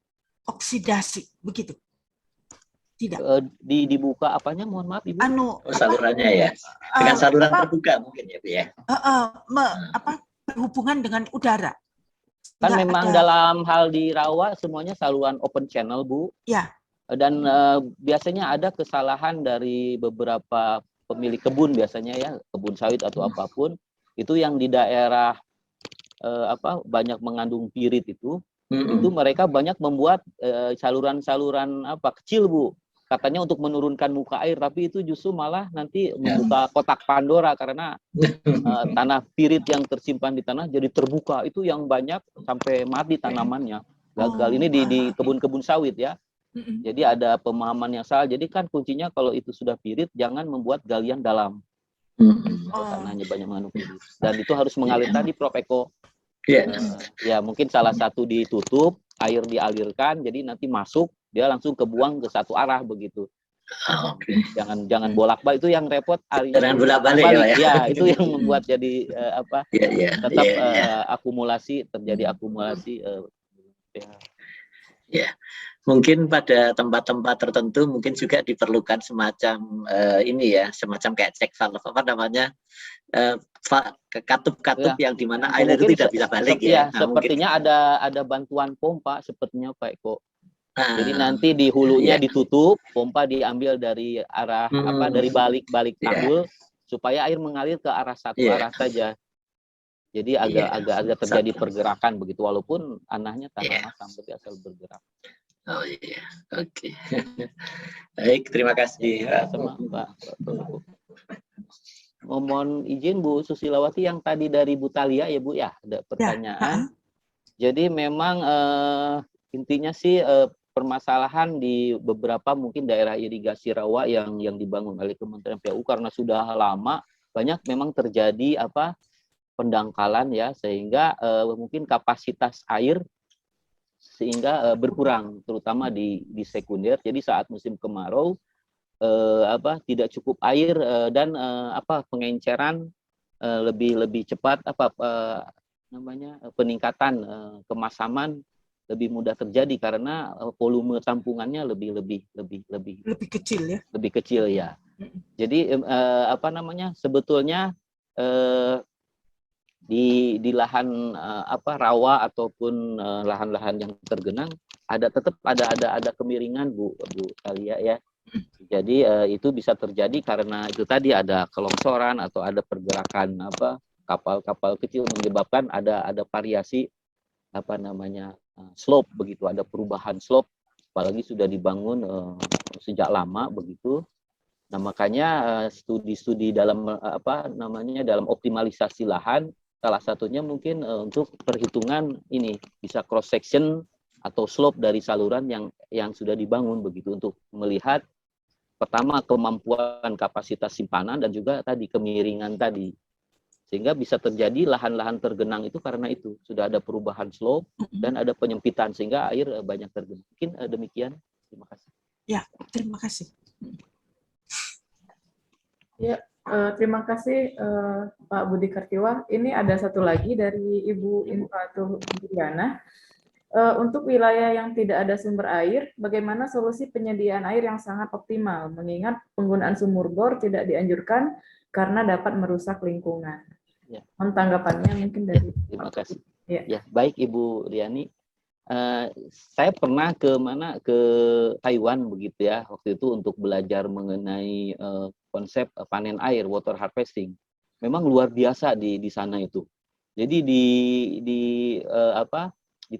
[SPEAKER 1] oksidasi begitu? Tidak.
[SPEAKER 2] Dibuka apanya? Mohon maaf, Ibu.
[SPEAKER 8] Salurannya ya. Dengan saluran terbuka mungkin ya, Bu ya.
[SPEAKER 1] Berhubungan dengan udara.
[SPEAKER 2] Kan memang dalam hal di rawa semuanya saluran open channel, Bu.
[SPEAKER 1] Ya.
[SPEAKER 2] Dan biasanya ada kesalahan dari beberapa pemilik kebun biasanya ya, kebun sawit atau apapun, itu yang di daerah banyak mengandung pirit itu mereka banyak membuat saluran-saluran kecil, Bu. Katanya untuk menurunkan muka air, tapi itu justru malah nanti membuka kotak Pandora karena tanah pirit yang tersimpan di tanah jadi terbuka, itu yang banyak sampai mati tanamannya. Gagal ini di kebun-kebun sawit ya. Jadi ada pemahaman yang salah. Jadi kan kuncinya kalau itu sudah pirit, jangan membuat galian dalam. Tanahnya banyak mengandung pirit. Dan itu harus mengalir tadi, Prof. Eko. Ya mungkin salah satu ditutup, air dialirkan, jadi nanti masuk, dia langsung kebuang ke satu arah begitu.
[SPEAKER 8] Oke.
[SPEAKER 2] Jangan bolak-balik, itu yang repot
[SPEAKER 8] Jangan bolak-balik ya, Pak, ya.
[SPEAKER 2] ya, itu yang membuat jadi tetap
[SPEAKER 8] ya.
[SPEAKER 2] akumulasi, terjadi akumulasi pH.
[SPEAKER 8] Ya, mungkin pada tempat-tempat tertentu mungkin juga diperlukan semacam ini ya, semacam kayak cek valve apa namanya, katup-katup yang dimana air itu tidak bisa balik ya. Nah,
[SPEAKER 2] sepertinya ada bantuan pompa sepertinya Pak Eko. Jadi
[SPEAKER 8] Nah,
[SPEAKER 2] nanti di hulunya ditutup, pompa diambil dari arah dari balik tanggul supaya air mengalir ke arah satu arah saja. Jadi agak terjadi pergerakan begitu, walaupun tanahnya tanah masam tapi asal bergerak.
[SPEAKER 8] Oh iya, oke. Baik, terima kasih.
[SPEAKER 2] Sama Pak. Mohon izin Bu Susilawati, yang tadi dari Bu Talia ya Bu ya, ada pertanyaan. Jadi memang intinya sih permasalahan di beberapa mungkin daerah irigasi rawa yang dibangun oleh Kementerian PU karena sudah lama banyak memang terjadi pendangkalan ya, sehingga mungkin kapasitas air sehingga berkurang terutama di sekunder. Jadi saat musim kemarau tidak cukup air dan pengenceran lebih cepat, peningkatan kemasaman lebih mudah terjadi karena volume tampungannya lebih
[SPEAKER 1] kecil ya.
[SPEAKER 2] Lebih kecil ya. Jadi sebetulnya di lahan rawa ataupun lahan-lahan yang tergenang tetap ada kemiringan Bu Talia ya. Jadi itu bisa terjadi karena itu tadi ada kelongsoran atau ada pergerakan kapal-kapal kecil menyebabkan ada variasi slope begitu, ada perubahan slope, apalagi sudah dibangun sejak lama begitu. Nah, makanya studi-studi dalam dalam optimalisasi lahan salah satunya mungkin untuk perhitungan ini bisa cross section atau slope dari saluran yang sudah dibangun begitu, untuk melihat pertama kemampuan kapasitas simpanan dan juga tadi kemiringan tadi. Sehingga bisa terjadi lahan-lahan tergenang itu karena itu sudah ada perubahan slope dan ada penyempitan sehingga air banyak tergenang. Mungkin demikian. Terima kasih.
[SPEAKER 1] Ya, terima kasih.
[SPEAKER 4] Ya, terima kasih Pak Budi Kartiwa. Ini ada satu lagi dari Ibu Infatu Juliana. Untuk wilayah yang tidak ada sumber air, bagaimana solusi penyediaan air yang sangat optimal, mengingat penggunaan sumur bor tidak dianjurkan karena dapat merusak lingkungan.
[SPEAKER 2] Ya.
[SPEAKER 4] Tanggapannya mungkin dari
[SPEAKER 2] terima kasih.
[SPEAKER 4] Ya,
[SPEAKER 2] baik Ibu Riani. Saya pernah ke Taiwan begitu ya, waktu itu untuk belajar mengenai konsep panen air, water harvesting. Memang luar biasa di sana itu. Jadi di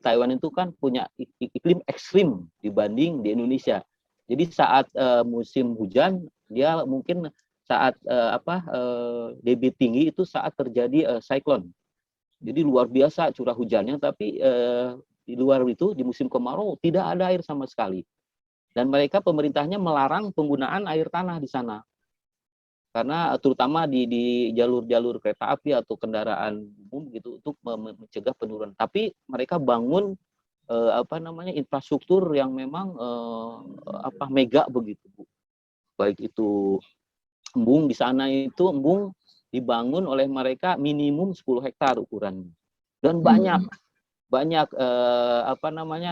[SPEAKER 2] Taiwan itu kan punya iklim ekstrim dibanding di Indonesia. Jadi saat musim hujan dia mungkin saat debit tinggi itu saat terjadi siklon. Jadi luar biasa curah hujannya, tapi di luar itu di musim kemarau tidak ada air sama sekali. Dan pemerintahnya melarang penggunaan air tanah di sana. Karena terutama di jalur-jalur kereta api atau kendaraan umum gitu untuk mencegah penurunan. Tapi mereka bangun infrastruktur yang memang mega begitu, Bu. Baik itu embung di sana itu dibangun oleh mereka minimum 10 hektar ukurannya. Dan banyak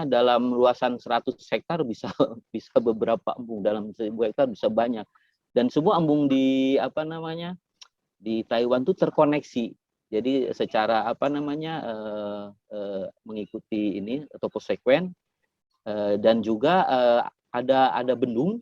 [SPEAKER 2] dalam luasan 100 hektar bisa beberapa embung, dalam 1000 hektar bisa banyak. Dan semua embung di Taiwan itu terkoneksi. Jadi secara mengikuti ini toposekuen dan juga ada bendung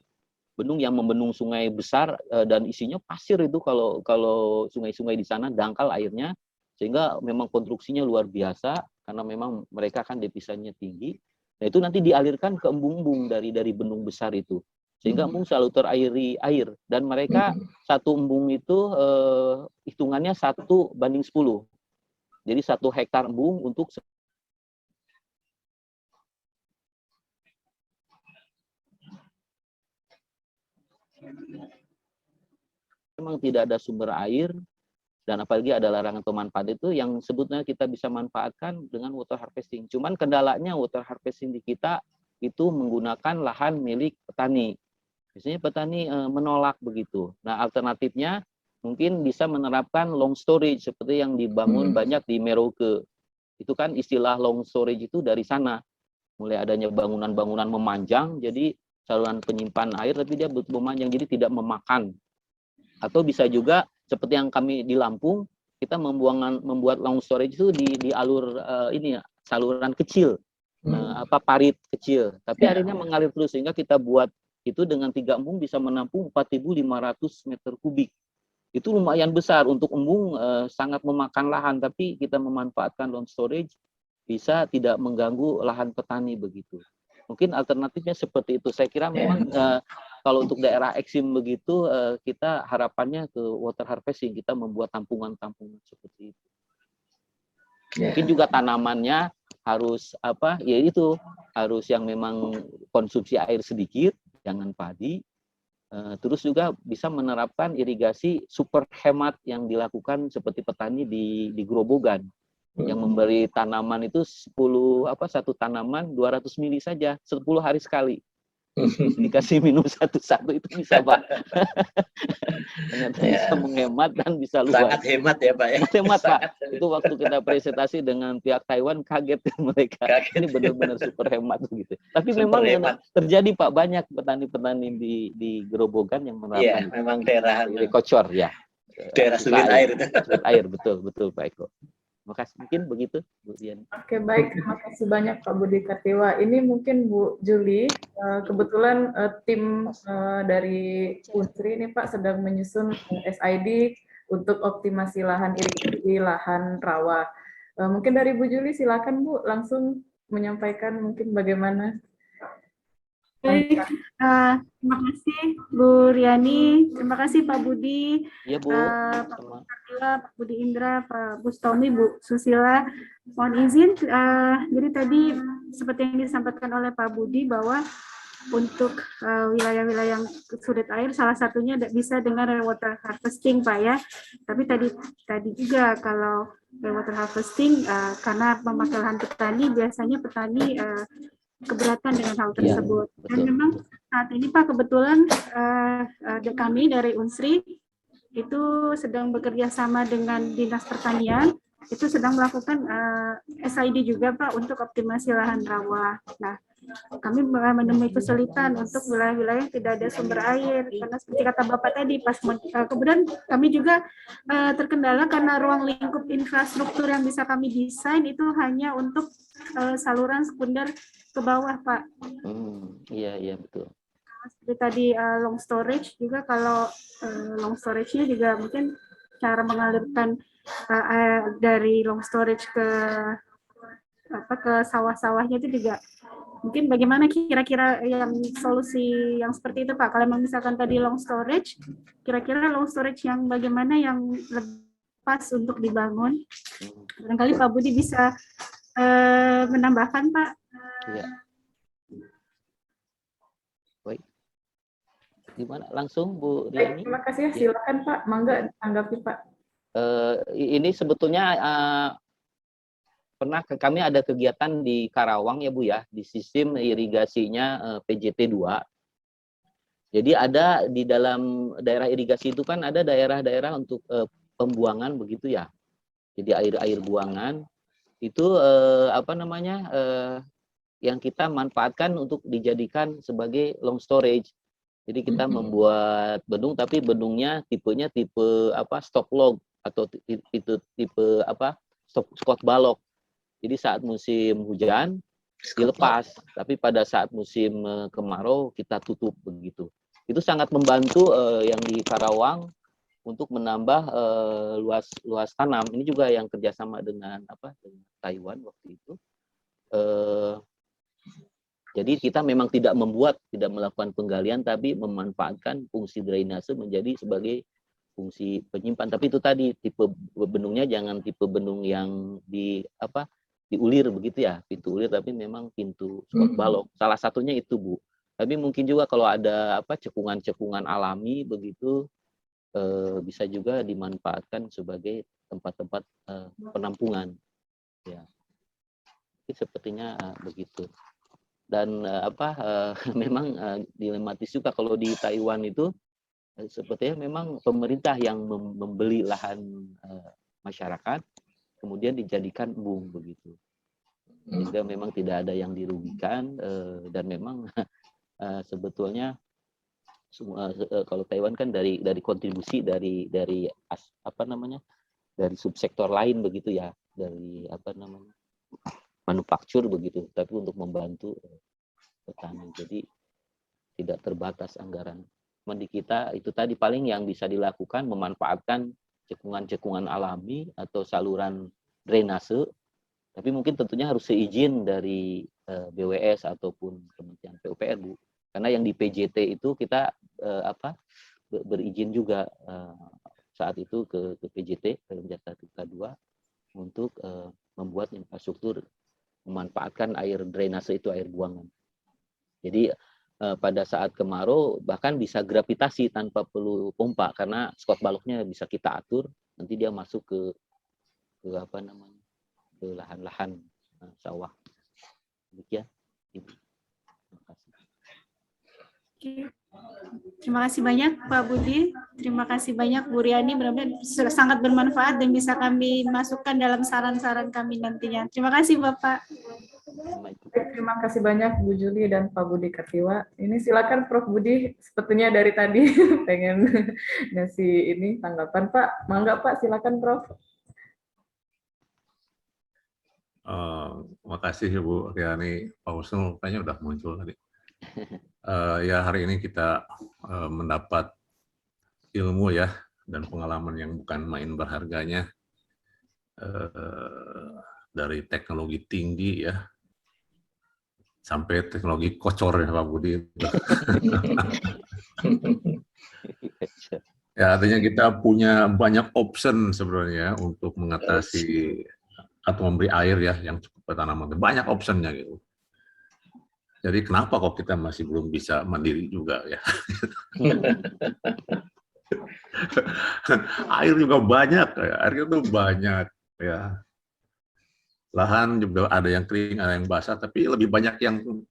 [SPEAKER 2] yang membendung sungai besar dan isinya pasir itu kalau sungai-sungai di sana dangkal airnya, sehingga memang konstruksinya luar biasa karena memang mereka kan depisanya tinggi. Nah itu nanti dialirkan ke embung-embung dari bendung besar itu, sehingga embung selalu terairi air, dan mereka satu embung itu hitungannya 1:10. Jadi 1 hektar embung untuk memang tidak ada sumber air, dan apalagi ada larangan pemanfaat itu yang sebetulnya kita bisa manfaatkan dengan water harvesting. Cuman kendalanya water harvesting di kita itu menggunakan lahan milik petani. Biasanya petani menolak begitu. Nah, alternatifnya mungkin bisa menerapkan long storage seperti yang dibangun banyak di Merauke. Itu kan istilah long storage itu dari sana. Mulai adanya bangunan-bangunan memanjang, jadi saluran penyimpan air, tapi dia memanjang, jadi tidak memakan. Atau bisa juga seperti yang kami di Lampung, kita membuat long storage itu di alur saluran kecil, parit kecil, tapi airnya mengalir terus, sehingga kita buat itu dengan 3 embung bisa menampung 4.500 meter kubik. Itu lumayan besar untuk embung, sangat memakan lahan, tapi kita memanfaatkan long storage bisa tidak mengganggu lahan petani begitu. Mungkin alternatifnya seperti itu. Saya kira memang kalau untuk daerah eksim begitu, kita harapannya ke water harvesting, kita membuat tampungan-tampungan seperti itu. Mungkin juga tanamannya harus ya itu harus yang memang konsumsi air sedikit, jangan padi. Terus juga bisa menerapkan irigasi super hemat yang dilakukan seperti petani di Grobogan, yang memberi tanaman itu satu tanaman 200 mili saja, 10 hari sekali. Dikasih minum satu-satu itu bisa, Pak. Ternyata bisa menghemat dan bisa luas.
[SPEAKER 8] Sangat hemat ya, Pak.
[SPEAKER 2] Hemat, Pak. Itu waktu kita presentasi dengan pihak Taiwan, kaget mereka. Ini benar-benar super hemat gitu. Tapi super memang hemat. Terjadi, Pak, banyak petani-petani di Grobogan yang menerapkan.
[SPEAKER 8] Iya, memang daerah
[SPEAKER 2] kocor ya.
[SPEAKER 8] Daerah sulit air.
[SPEAKER 2] Sulit air, betul Pak Eko. Makasih, mungkin begitu, Bu Dian.
[SPEAKER 4] Oke, baik. Terima kasih banyak Pak Budi Kartiwa. Ini mungkin Bu Juli, kebetulan tim dari Unsri ini Pak sedang menyusun SID untuk optimasi lahan irigasi lahan rawa. Mungkin dari Bu Juli, silakan Bu langsung menyampaikan mungkin bagaimana.
[SPEAKER 9] Baik, terima kasih Bu Riani, terima kasih Pak Budi,
[SPEAKER 2] ya, Bu.
[SPEAKER 9] Pak Kartiwa, Pak Budi Indra, Pak Bustomi, Bu Susila. Mohon izin, jadi tadi seperti yang disampaikan oleh Pak Budi bahwa untuk wilayah-wilayah yang sulit air, salah satunya bisa dengan rainwater harvesting, Pak ya. Tapi tadi juga kalau rainwater harvesting, karena memakai lahan petani, biasanya petani keberatan dengan hal tersebut.
[SPEAKER 2] Ya,
[SPEAKER 9] dan memang saat ini Pak kebetulan kami dari Unsri itu sedang bekerja sama dengan Dinas Pertanian, itu sedang melakukan SID juga Pak untuk optimasi lahan rawa. Nah, kami menemui kesulitan untuk wilayah-wilayah yang tidak ada sumber air, karena seperti kata Bapak tadi, kemudian kami juga terkendala karena ruang lingkup infrastruktur yang bisa kami desain itu hanya untuk saluran sekunder ke bawah, Pak.
[SPEAKER 2] Iya, betul.
[SPEAKER 9] Seperti tadi long storage juga, kalau long storage-nya juga mungkin cara mengalirkan dari long storage ke sawah-sawahnya itu juga mungkin bagaimana kira-kira yang solusi yang seperti itu Pak. Kalau misalkan tadi long storage, kira-kira long storage yang bagaimana yang lebih pas untuk dibangun? Barangkali Pak Budi bisa menambahkan Pak.
[SPEAKER 2] Iya. Baik. Gimana? Langsung Bu Riani?
[SPEAKER 4] Terima kasih. Silakan Pak. Mangga tanggapi Pak.
[SPEAKER 2] Ini sebetulnya pernah kami ada kegiatan di Karawang ya Bu ya, di sistem irigasinya PJT 2. Jadi ada di dalam daerah irigasi itu kan ada daerah-daerah untuk pembuangan begitu ya. Jadi air buangan itu yang kita manfaatkan untuk dijadikan sebagai long storage. Jadi kita membuat bendung, tapi bendungnya tipenya tipe stop log atau tipe squat balok. Jadi saat musim hujan dilepas, tapi pada saat musim kemarau kita tutup begitu. Itu sangat membantu yang di Karawang untuk menambah luas tanam. Ini juga yang kerjasama dengan dengan Taiwan waktu itu. Jadi kita memang tidak melakukan penggalian, tapi memanfaatkan fungsi drainase menjadi sebagai fungsi penyimpan. Tapi itu tadi tipe bendungnya jangan tipe bendung yang diulir begitu ya, pintu ulir, tapi memang pintu squat balok. Salah satunya itu Bu. Tapi mungkin juga kalau ada cekungan-cekungan alami begitu bisa juga dimanfaatkan sebagai tempat-tempat penampungan. Ya, sepertinya begitu. memang dilematis juga kalau di Taiwan itu sepertinya memang pemerintah yang membeli lahan masyarakat kemudian dijadikan embung begitu, sehingga memang tidak ada yang dirugikan dan memang sebetulnya kalau Taiwan kan dari kontribusi dari dari subsektor lain begitu ya, dari manufaktur begitu, tapi untuk membantu petani, jadi tidak terbatas anggaran. Di kita itu tadi paling yang bisa dilakukan memanfaatkan cekungan-cekungan alami atau saluran drainase, tapi mungkin tentunya harus seizin dari BWS ataupun Kementerian PUPR, Bu. Karena yang di PJT itu kita berizin juga saat itu ke PJT, Jasa Tirta II, untuk membuat infrastruktur memanfaatkan air drainase itu, air buangan. Jadi pada saat kemarau bahkan bisa gravitasi tanpa perlu pompa karena skot baloknya bisa kita atur, nanti dia masuk ke lahan-lahan sawah. Demikian. Terima kasih.
[SPEAKER 9] Terima kasih banyak Pak Budi, terima kasih banyak Bu Riani, benar-benar sangat bermanfaat dan bisa kami masukkan dalam saran-saran kami nantinya. Terima kasih Bapak.
[SPEAKER 4] Terima kasih banyak Bu Juli dan Pak Budi Katiwa. Ini silakan Prof Budi, sepertinya dari tadi pengen ngasih ini tanggapan Pak. Mangga Pak, silakan Prof.
[SPEAKER 5] Makasih Bu Riani, Pak Husnul kayaknya udah muncul tadi. Ya hari ini kita mendapat ilmu ya dan pengalaman yang bukan main berharganya dari teknologi tinggi ya sampai teknologi kocor ya Pak Budi. Ya artinya kita punya banyak option sebenarnya untuk mengatasi atau memberi air ya yang cukup tanaman, banyak optionnya gitu. Jadi kenapa kok kita masih belum bisa mandiri juga ya? Air juga banyak, air itu banyak ya. Lahan juga ada yang kering, ada yang basah, tapi lebih banyak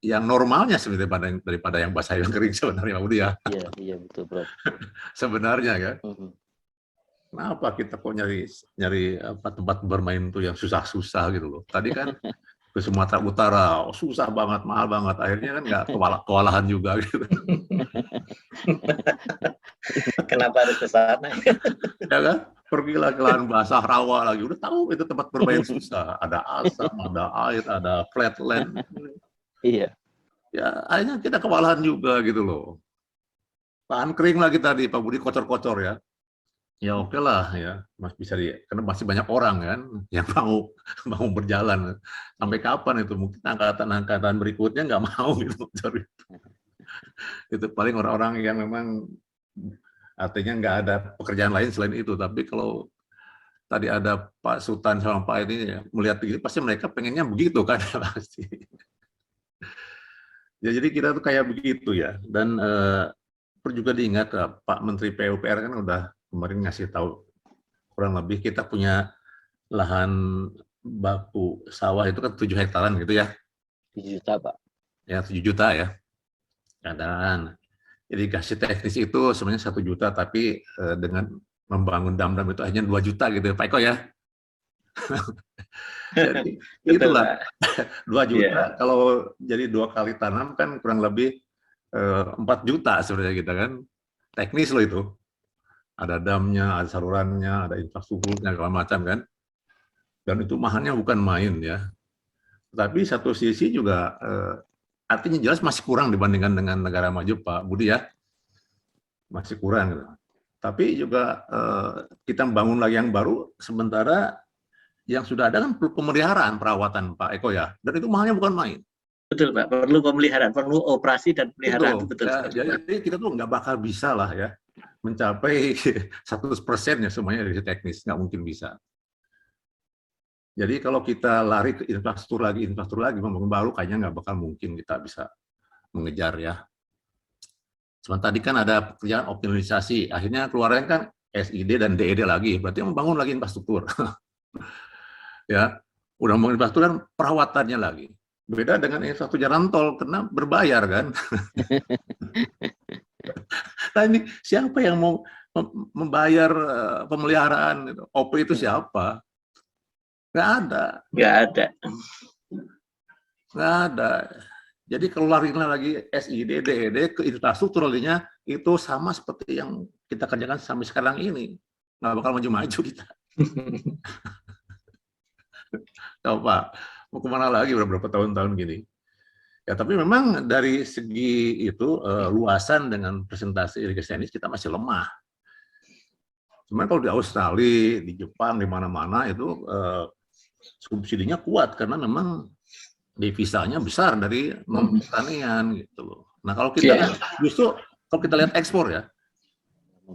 [SPEAKER 5] yang normalnya sebenarnya daripada yang basah yang kering sebenarnya, Budi ya.
[SPEAKER 2] Iya betul, Bro.
[SPEAKER 5] Sebenarnya kan. Kenapa kita kok nyari tempat bermain tuh yang susah-susah gitu loh. Tadi kan ke Sumatera Utara, susah banget, mahal banget. Akhirnya kan nggak kewalahan juga gitu.
[SPEAKER 8] Kenapa harus ke sana?
[SPEAKER 5] Ya kan? Pergilah ke lahan basah, rawa lagi. Udah tahu itu tempat bermain susah. Ada asam, ada air, ada flatland.
[SPEAKER 2] Iya.
[SPEAKER 5] Ya, akhirnya kita kewalahan juga gitu loh. Lahan kering lagi tadi, Pak Budi kocor-kocor ya. Ya oke lah ya, karena masih banyak orang kan yang mau berjalan. Sampai kapan itu? Mungkin angkatan berikutnya nggak mau gitu. Itu paling orang-orang yang memang artinya nggak ada pekerjaan lain selain itu. Tapi kalau tadi ada Pak Sultan sama Pak ini ya, melihat begitu, pasti mereka pengennya begitu kan pasti. Ya, jadi kita tuh kayak begitu ya. Dan perlu juga diingat Pak Menteri PUPR kan udah kemarin ngasih tahu kurang lebih kita punya lahan baku sawah itu kan 7 hektaran gitu ya.
[SPEAKER 2] 7 juta Pak.
[SPEAKER 5] Ya 7 juta ya. Dan irigasi teknis itu sebenarnya 1 juta, tapi dengan membangun dam-dam itu hanya 2 juta gitu Pak Eko ya. Jadi itulah 2 juta kalau jadi 2 kali tanam kan kurang lebih 4 juta sebenarnya kita kan. Teknis loh itu. Ada damnya, ada salurannya, ada infrastrukturnya, segala macam kan. Dan itu mahalnya bukan main ya. Tapi satu sisi juga artinya jelas masih kurang dibandingkan dengan negara maju Pak Budi ya. Masih kurang. Gitu. Tapi juga kita membangun lagi yang baru, sementara yang sudah ada kan perlu pemeliharaan, perawatan Pak Eko ya. Dan itu mahalnya bukan main.
[SPEAKER 8] Betul Pak, perlu pemeliharaan, perlu operasi dan pemeliharaan. Betul.
[SPEAKER 5] Ya, jadi kita tuh nggak bakal bisa lah ya mencapai 100% ya semuanya dari teknis, nggak mungkin bisa. Jadi kalau kita lari ke infrastruktur lagi, membangun baru, kayaknya nggak bakal mungkin kita bisa mengejar ya. Sementara tadi kan ada pekerjaan optimalisasi, akhirnya keluarnya kan SID dan DED lagi, berarti membangun lagi infrastruktur. Ya, udah membangun infrastruktur dan perawatannya lagi. Beda dengan infrastruktur jalan tol, karena berbayar kan. Nah ini siapa yang mau membayar pemeliharaan OP itu siapa? Nggak ada.
[SPEAKER 8] Nggak ada.
[SPEAKER 5] Nggak ada. Jadi kalau larinya lagi SID, DED ke infrastruktur lainnya itu sama seperti yang kita kerjakan sampai sekarang ini. Nggak bakal maju-maju kita. Coba mau kemana lagi beberapa tahun-tahun gini. Ya tapi memang dari segi itu luasan dengan presentasi irigasi teknis kita masih lemah. Cuman kalau di Australia, di Jepang, di mana-mana itu subsidinya kuat karena memang devisanya besar dari non pertanian gitu loh. Nah kalau kita justru kalau kita lihat ekspor ya,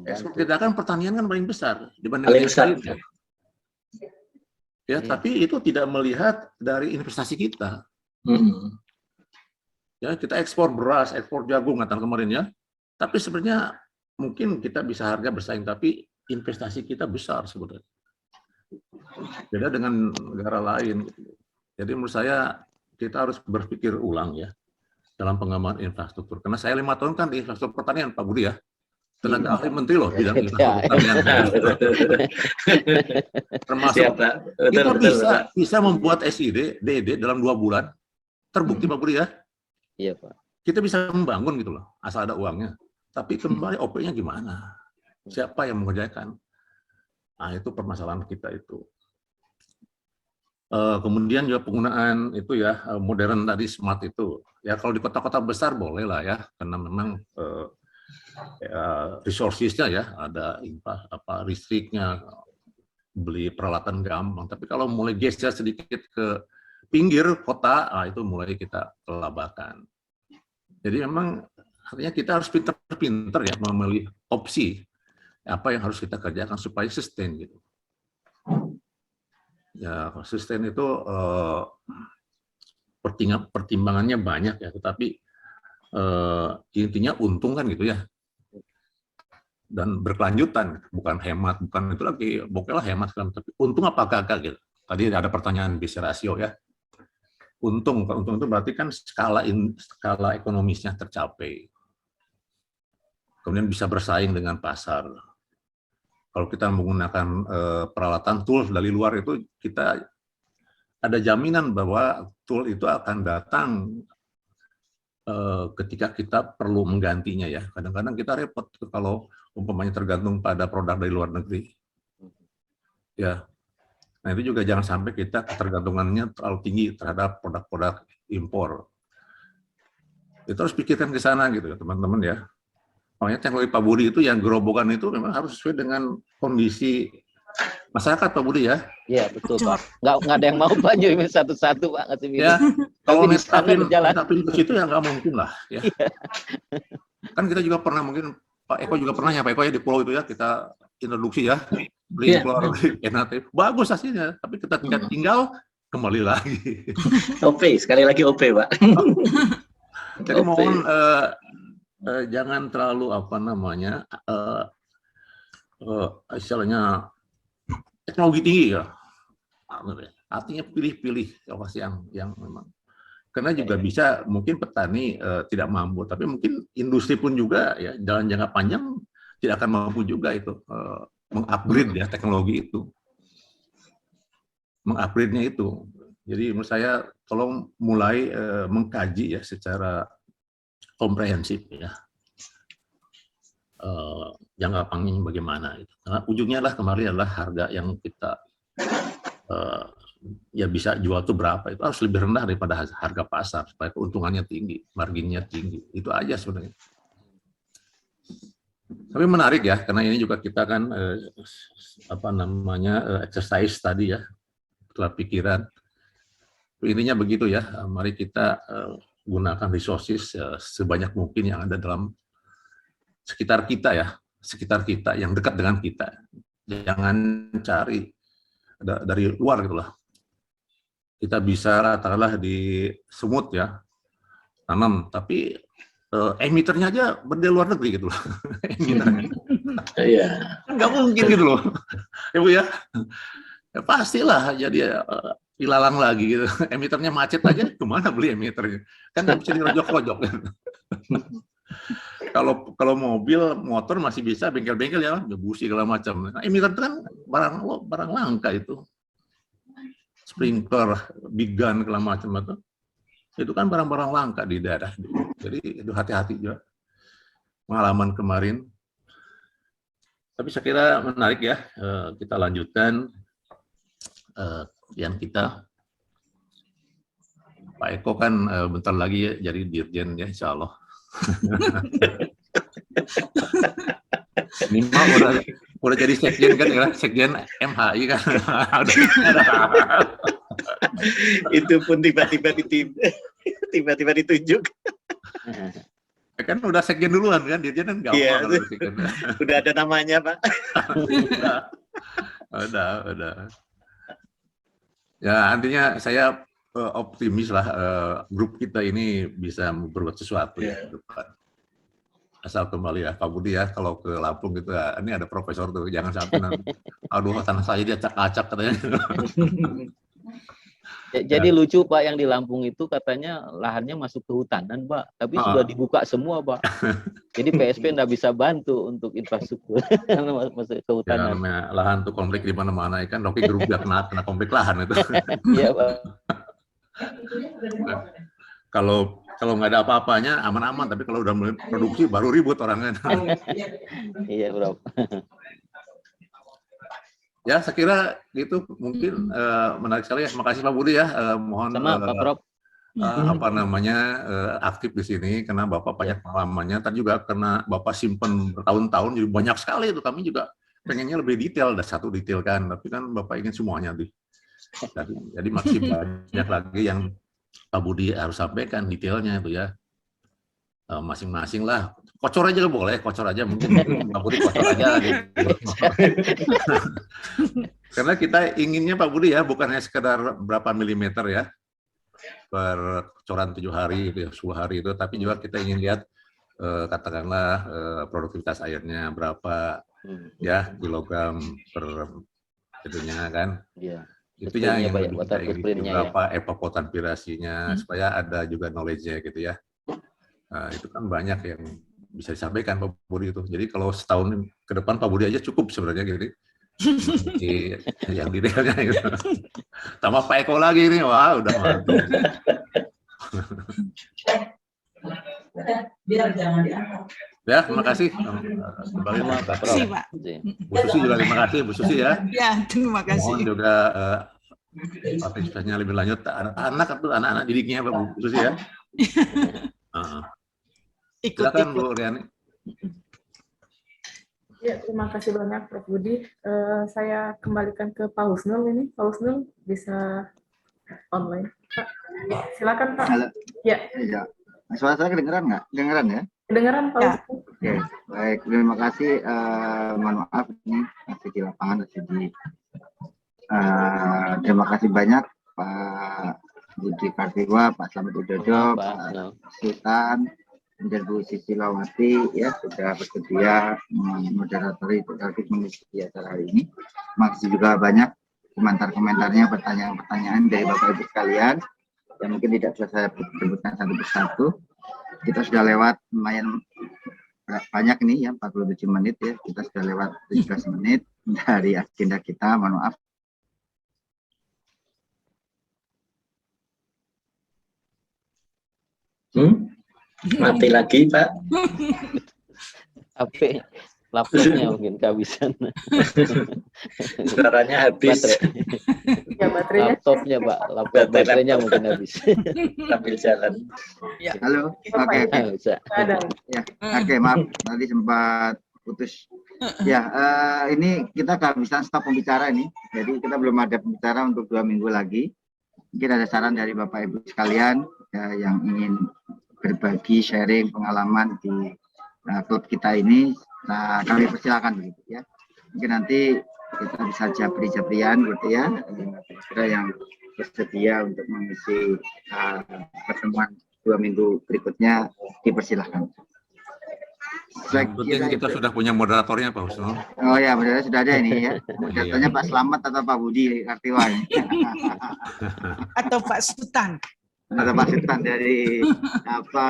[SPEAKER 5] ekspor kita kan pertanian kan paling besar dibanding lainnya. Ya tapi itu tidak melihat dari investasi kita. Ya kita ekspor beras, ekspor jagung kata kemarin ya. Tapi sebenarnya mungkin kita bisa harga bersaing tapi investasi kita besar sebenarnya. Beda dengan negara lain. Jadi menurut saya kita harus berpikir ulang ya dalam pengembangan infrastruktur. Karena saya 5 tahun kan di infrastruktur pertanian, Pak Budi ya. Tenaga ahli menteri loh bidang infrastruktur pertanian. Termasuk kita bisa membuat SID, DED dalam 2 bulan. Terbukti Pak Budi ya.
[SPEAKER 2] Iya Pak.
[SPEAKER 5] Kita bisa membangun gitu loh, asal ada uangnya. Tapi kembali OP-nya gimana? Siapa yang mengerjakan? Nah itu permasalahan kita itu. Kemudian juga penggunaan itu ya modern tadi smart itu ya kalau di kota-kota besar boleh lah ya karena memang resources-nya ya ada listriknya beli peralatan gampang tapi kalau mulai geser sedikit ke pinggir kota itu mulai kita kelabakan. Jadi memang artinya kita harus pinter-pinter ya memilih opsi apa yang harus kita kerjakan supaya sustain gitu. Ya, sustain itu pertimbangannya banyak ya, tetapi intinya untung kan gitu ya. Dan berkelanjutan, bukan hemat, bukan itu lagi, pokoknya hemat kan, tapi untung apa kagak gitu. Tadi ada pertanyaan BC rasio ya. Untung itu berarti kan skala ekonomisnya tercapai. Kemudian bisa bersaing dengan pasar. Kalau kita menggunakan peralatan tool dari luar itu kita ada jaminan bahwa tool itu akan datang ketika kita perlu menggantinya ya. Kadang-kadang kita repot kalau umpamanya tergantung pada produk dari luar negeri. Ya. Nah, itu juga jangan sampai kita ketergantungannya terlalu tinggi terhadap produk-produk impor. Itu harus pikirkan ke sana gitu ya, teman-teman ya. Makanya teknologi Pak Budi itu yang gerobokan itu memang harus sesuai dengan kondisi masyarakat Pak Budi ya.
[SPEAKER 2] Iya betul Pak. Nggak ada yang mau Pak Joy satu-satu Pak ngasih
[SPEAKER 5] ya. Kalau netapin ke situ ya nggak mungkin lah. Ya. Kan kita juga pernah mungkin Pak Eko juga pernah ya Pak Eko ya di pulau itu ya kita introduksi ya beli keluar enatif bagus hasilnya tapi kita tinggal kembali lagi.
[SPEAKER 8] OP sekali lagi OP Pak.
[SPEAKER 5] Jadi mohon jangan terlalu apa namanya istilahnya teknologi tinggi ya, artinya pilih-pilih lokasi yang memang karena juga bisa mungkin petani tidak mampu tapi mungkin industri pun juga ya dalam jangka panjang tidak akan mampu juga itu mengupgrade ya teknologi itu mengupgrade-nya itu. Jadi menurut saya tolong mulai mengkaji ya secara komprehensif ya jangka panjang bagaimana itu. Karena ujungnya lah kemarin adalah harga yang kita ya bisa jual itu berapa itu harus lebih rendah daripada harga pasar supaya keuntungannya tinggi, marginnya tinggi. Itu aja sebenarnya. Tapi menarik ya karena ini juga kita kan apa namanya exercise tadi ya setelah pikiran. Intinya begitu ya. Mari kita gunakan resources sebanyak mungkin yang ada dalam sekitar kita ya, sekitar kita yang dekat dengan kita. Jangan cari dari luar gitu lah. Kita bisa katakanlah di Sumut ya, tanam, tapi emiternya aja berdiri luar negeri gitu loh.
[SPEAKER 8] Iya.
[SPEAKER 5] Nggak mungkin gitu loh. Ya Bu ya. Ya pastilah jadi ilalang lagi gitu. Emiternya macet aja, kemana beli emiternya? Kan nggak bisa dirojok-rojok. Kalau mobil, motor masih bisa bengkel-bengkel ya, busi segala macam. Nah, emiter itu kan barang langka itu. Sprinkler, big gun segala macam itu kan barang-barang langka di daerah. Jadi itu hati-hati juga. Pengalaman kemarin. Tapi saya kira menarik ya, kita lanjutkan yang kita. Pak Eko kan bentar lagi ya, jadi dirjen ya, insya Allah. Minimal udah jadi sekjen kan ya, sekjen MHI kan.
[SPEAKER 8] Itu pun tiba-tiba ditunjuk.
[SPEAKER 5] Kan udah sekjen duluan kan, dirjen kan gampang.
[SPEAKER 8] Iya, udah ada namanya Pak.
[SPEAKER 5] Udah. Ya artinya saya optimis lah grup kita ini bisa berbuat sesuatu ya ke depan. Asal kembali ya Pak Budi ya, kalau ke Lampung gitu ya, ini ada profesor tuh, jangan sampai nanti, aduh tanah saya diacak-acak katanya.
[SPEAKER 2] Jadi lucu Pak, yang di Lampung itu katanya lahannya masuk ke hutanan Pak, tapi sudah dibuka semua Pak. Jadi PSP nggak bisa bantu untuk infrastruktur masuk ke hutanan.
[SPEAKER 5] Ya, lahan tuh konflik di mana-mana kan, Rocky Group ya kena konflik lahan itu.
[SPEAKER 2] Iya Pak.
[SPEAKER 5] Kalau nggak ada apa-apanya aman-aman, tapi kalau udah mulai produksi baru ribut orangnya.
[SPEAKER 2] Iya Bro.
[SPEAKER 5] Ya, saya kira gitu mungkin menarik sekali ya. Makasih Pak Budi ya. Mohon
[SPEAKER 2] Pak Prof.
[SPEAKER 5] Aktif di sini karena Bapak banyak pengalamannya. Tadi juga karena Bapak simpen bertahun-tahun, jadi banyak sekali itu. Kami juga pengennya lebih detail, ada satu detail kan. Tapi kan Bapak ingin semuanya nih. Jadi masih banyak lagi yang Pak Budi harus sampaikan detailnya itu ya. Masing-masing lah. Kocor aja boleh, kocor aja mungkin Pak Budi kocor aja gitu. Karena kita inginnya Pak Budi ya bukan hanya sekedar berapa milimeter ya per coran 7 hari itu ya, 10 hari itu, tapi juga kita ingin lihat katakanlah produktivitas airnya berapa ya kilogram per itunya kan.
[SPEAKER 2] Iya.
[SPEAKER 5] Itu yang
[SPEAKER 2] water footprint-nya
[SPEAKER 5] berapa evapotranspirasinya supaya ada juga knowledge-nya gitu ya. Nah, itu kan banyak yang bisa disampaikan Pak Budi itu. Jadi kalau setahun ke depan Pak Budi aja cukup sebenarnya gitu. Yang detailnya gitu. Tambah Pak Eko lagi nih, wah udah mantap.
[SPEAKER 10] Biar jangan diangkat.
[SPEAKER 5] Ya, terima kasih. Kembali
[SPEAKER 1] Terima kasih Pak.
[SPEAKER 5] Bu Susi juga terima kasih Bu Susi ya.
[SPEAKER 1] Ya, terima kasih.
[SPEAKER 5] Mohon juga partisipasinya lebih lanjut anak-anak atau anak-anak didiknya Pak Bu Susi ya. Silakan Bu Riani.
[SPEAKER 4] Ya, terima kasih banyak Prof. Budi. Saya kembalikan ke Pak Husnul ini. Pak Husnul bisa online. Pak, silakan Pak.
[SPEAKER 6] Halo.
[SPEAKER 4] Ya.
[SPEAKER 6] Iya. Suara saya kedengeran nggak? Kedengeran ya?
[SPEAKER 4] Kedengeran Pak Husnul.
[SPEAKER 6] Oke, baik. Terima kasih. Mohon maaf ini masih di lapangan, masih di. Terima kasih banyak Pak Budi Kartiwa, Pak Slamet Udodo, Pak Sultan, dan Bu Sisilawati ya sudah bersedia moderatori interaktif mengisi acara hari ini. Makasih juga banyak komentar-komentarnya, pertanyaan-pertanyaan dari Bapak Ibu sekalian yang mungkin tidak bisa saya sebutkan satu persatu. Kita sudah lewat lumayan banyak nih ya, 47 menit ya. Kita sudah lewat 17 menit dari agenda kita. Mohon maaf.
[SPEAKER 8] Mati lagi Pak.
[SPEAKER 2] HP laptopnya mungkin kehabisan.
[SPEAKER 8] Suaranya habis.
[SPEAKER 4] Ya, baterainya.
[SPEAKER 2] Laptopnya Pak, baterainya mungkin habis.
[SPEAKER 8] Sambil jalan.
[SPEAKER 6] Ya. Halo. Oke. Ya, oke, maaf tadi sempat putus. Ya, ini kita kehabisan stop pembicara ini. Jadi kita belum ada pembicara untuk 2 minggu lagi. Mungkin ada saran dari Bapak Ibu sekalian ya, yang ingin berbagi sharing pengalaman di klub kita ini. Nah, kami persilakan begitu ya. Mungkin nanti kita bisa japri-japrian gitu ya. Ada yang bersedia untuk mengisi pertemuan 2 minggu berikutnya, dipersilahkan.
[SPEAKER 5] Yang penting kita sudah punya moderatornya Pak Husnul.
[SPEAKER 6] Oh ya, benar sudah ada ini ya. Moderatornya Pak Slamet atau Pak Budi Kartiwan.
[SPEAKER 1] Atau Pak Sultan.
[SPEAKER 6] Atau Pak Sultan dari apa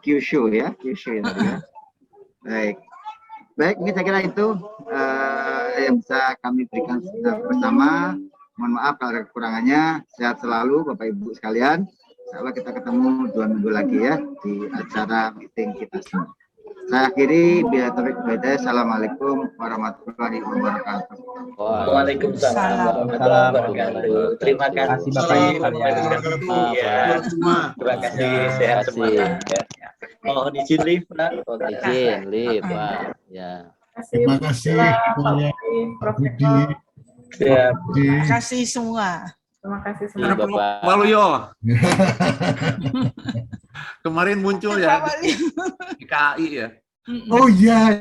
[SPEAKER 6] Kyushu ya, Kyushu ya tadi ya. Baik. Baik, ini saya kira itu yang bisa kami berikan bersama. Mohon maaf kalau ada kekurangannya. Sehat selalu Bapak Ibu sekalian. Insya Allah kita ketemu 2 minggu lagi ya di acara meeting kita semua. Saya akhiri, bila taufik hidayah. Assalamualaikum warahmatullahi wabarakatuh.
[SPEAKER 8] Waalaikumsalam warahmatullahi wabarakatuh. Terima kasih Bapak Terima kasih, sehat semua. Mohon izin live Pak.
[SPEAKER 2] Izin live Pak. Ya.
[SPEAKER 4] Terima kasih semuanya.
[SPEAKER 1] Terima kasih semua.
[SPEAKER 4] Terima kasih semua.
[SPEAKER 5] Pak Waluyo. Kemarin muncul ya di KAI ya.
[SPEAKER 10] Oh iya.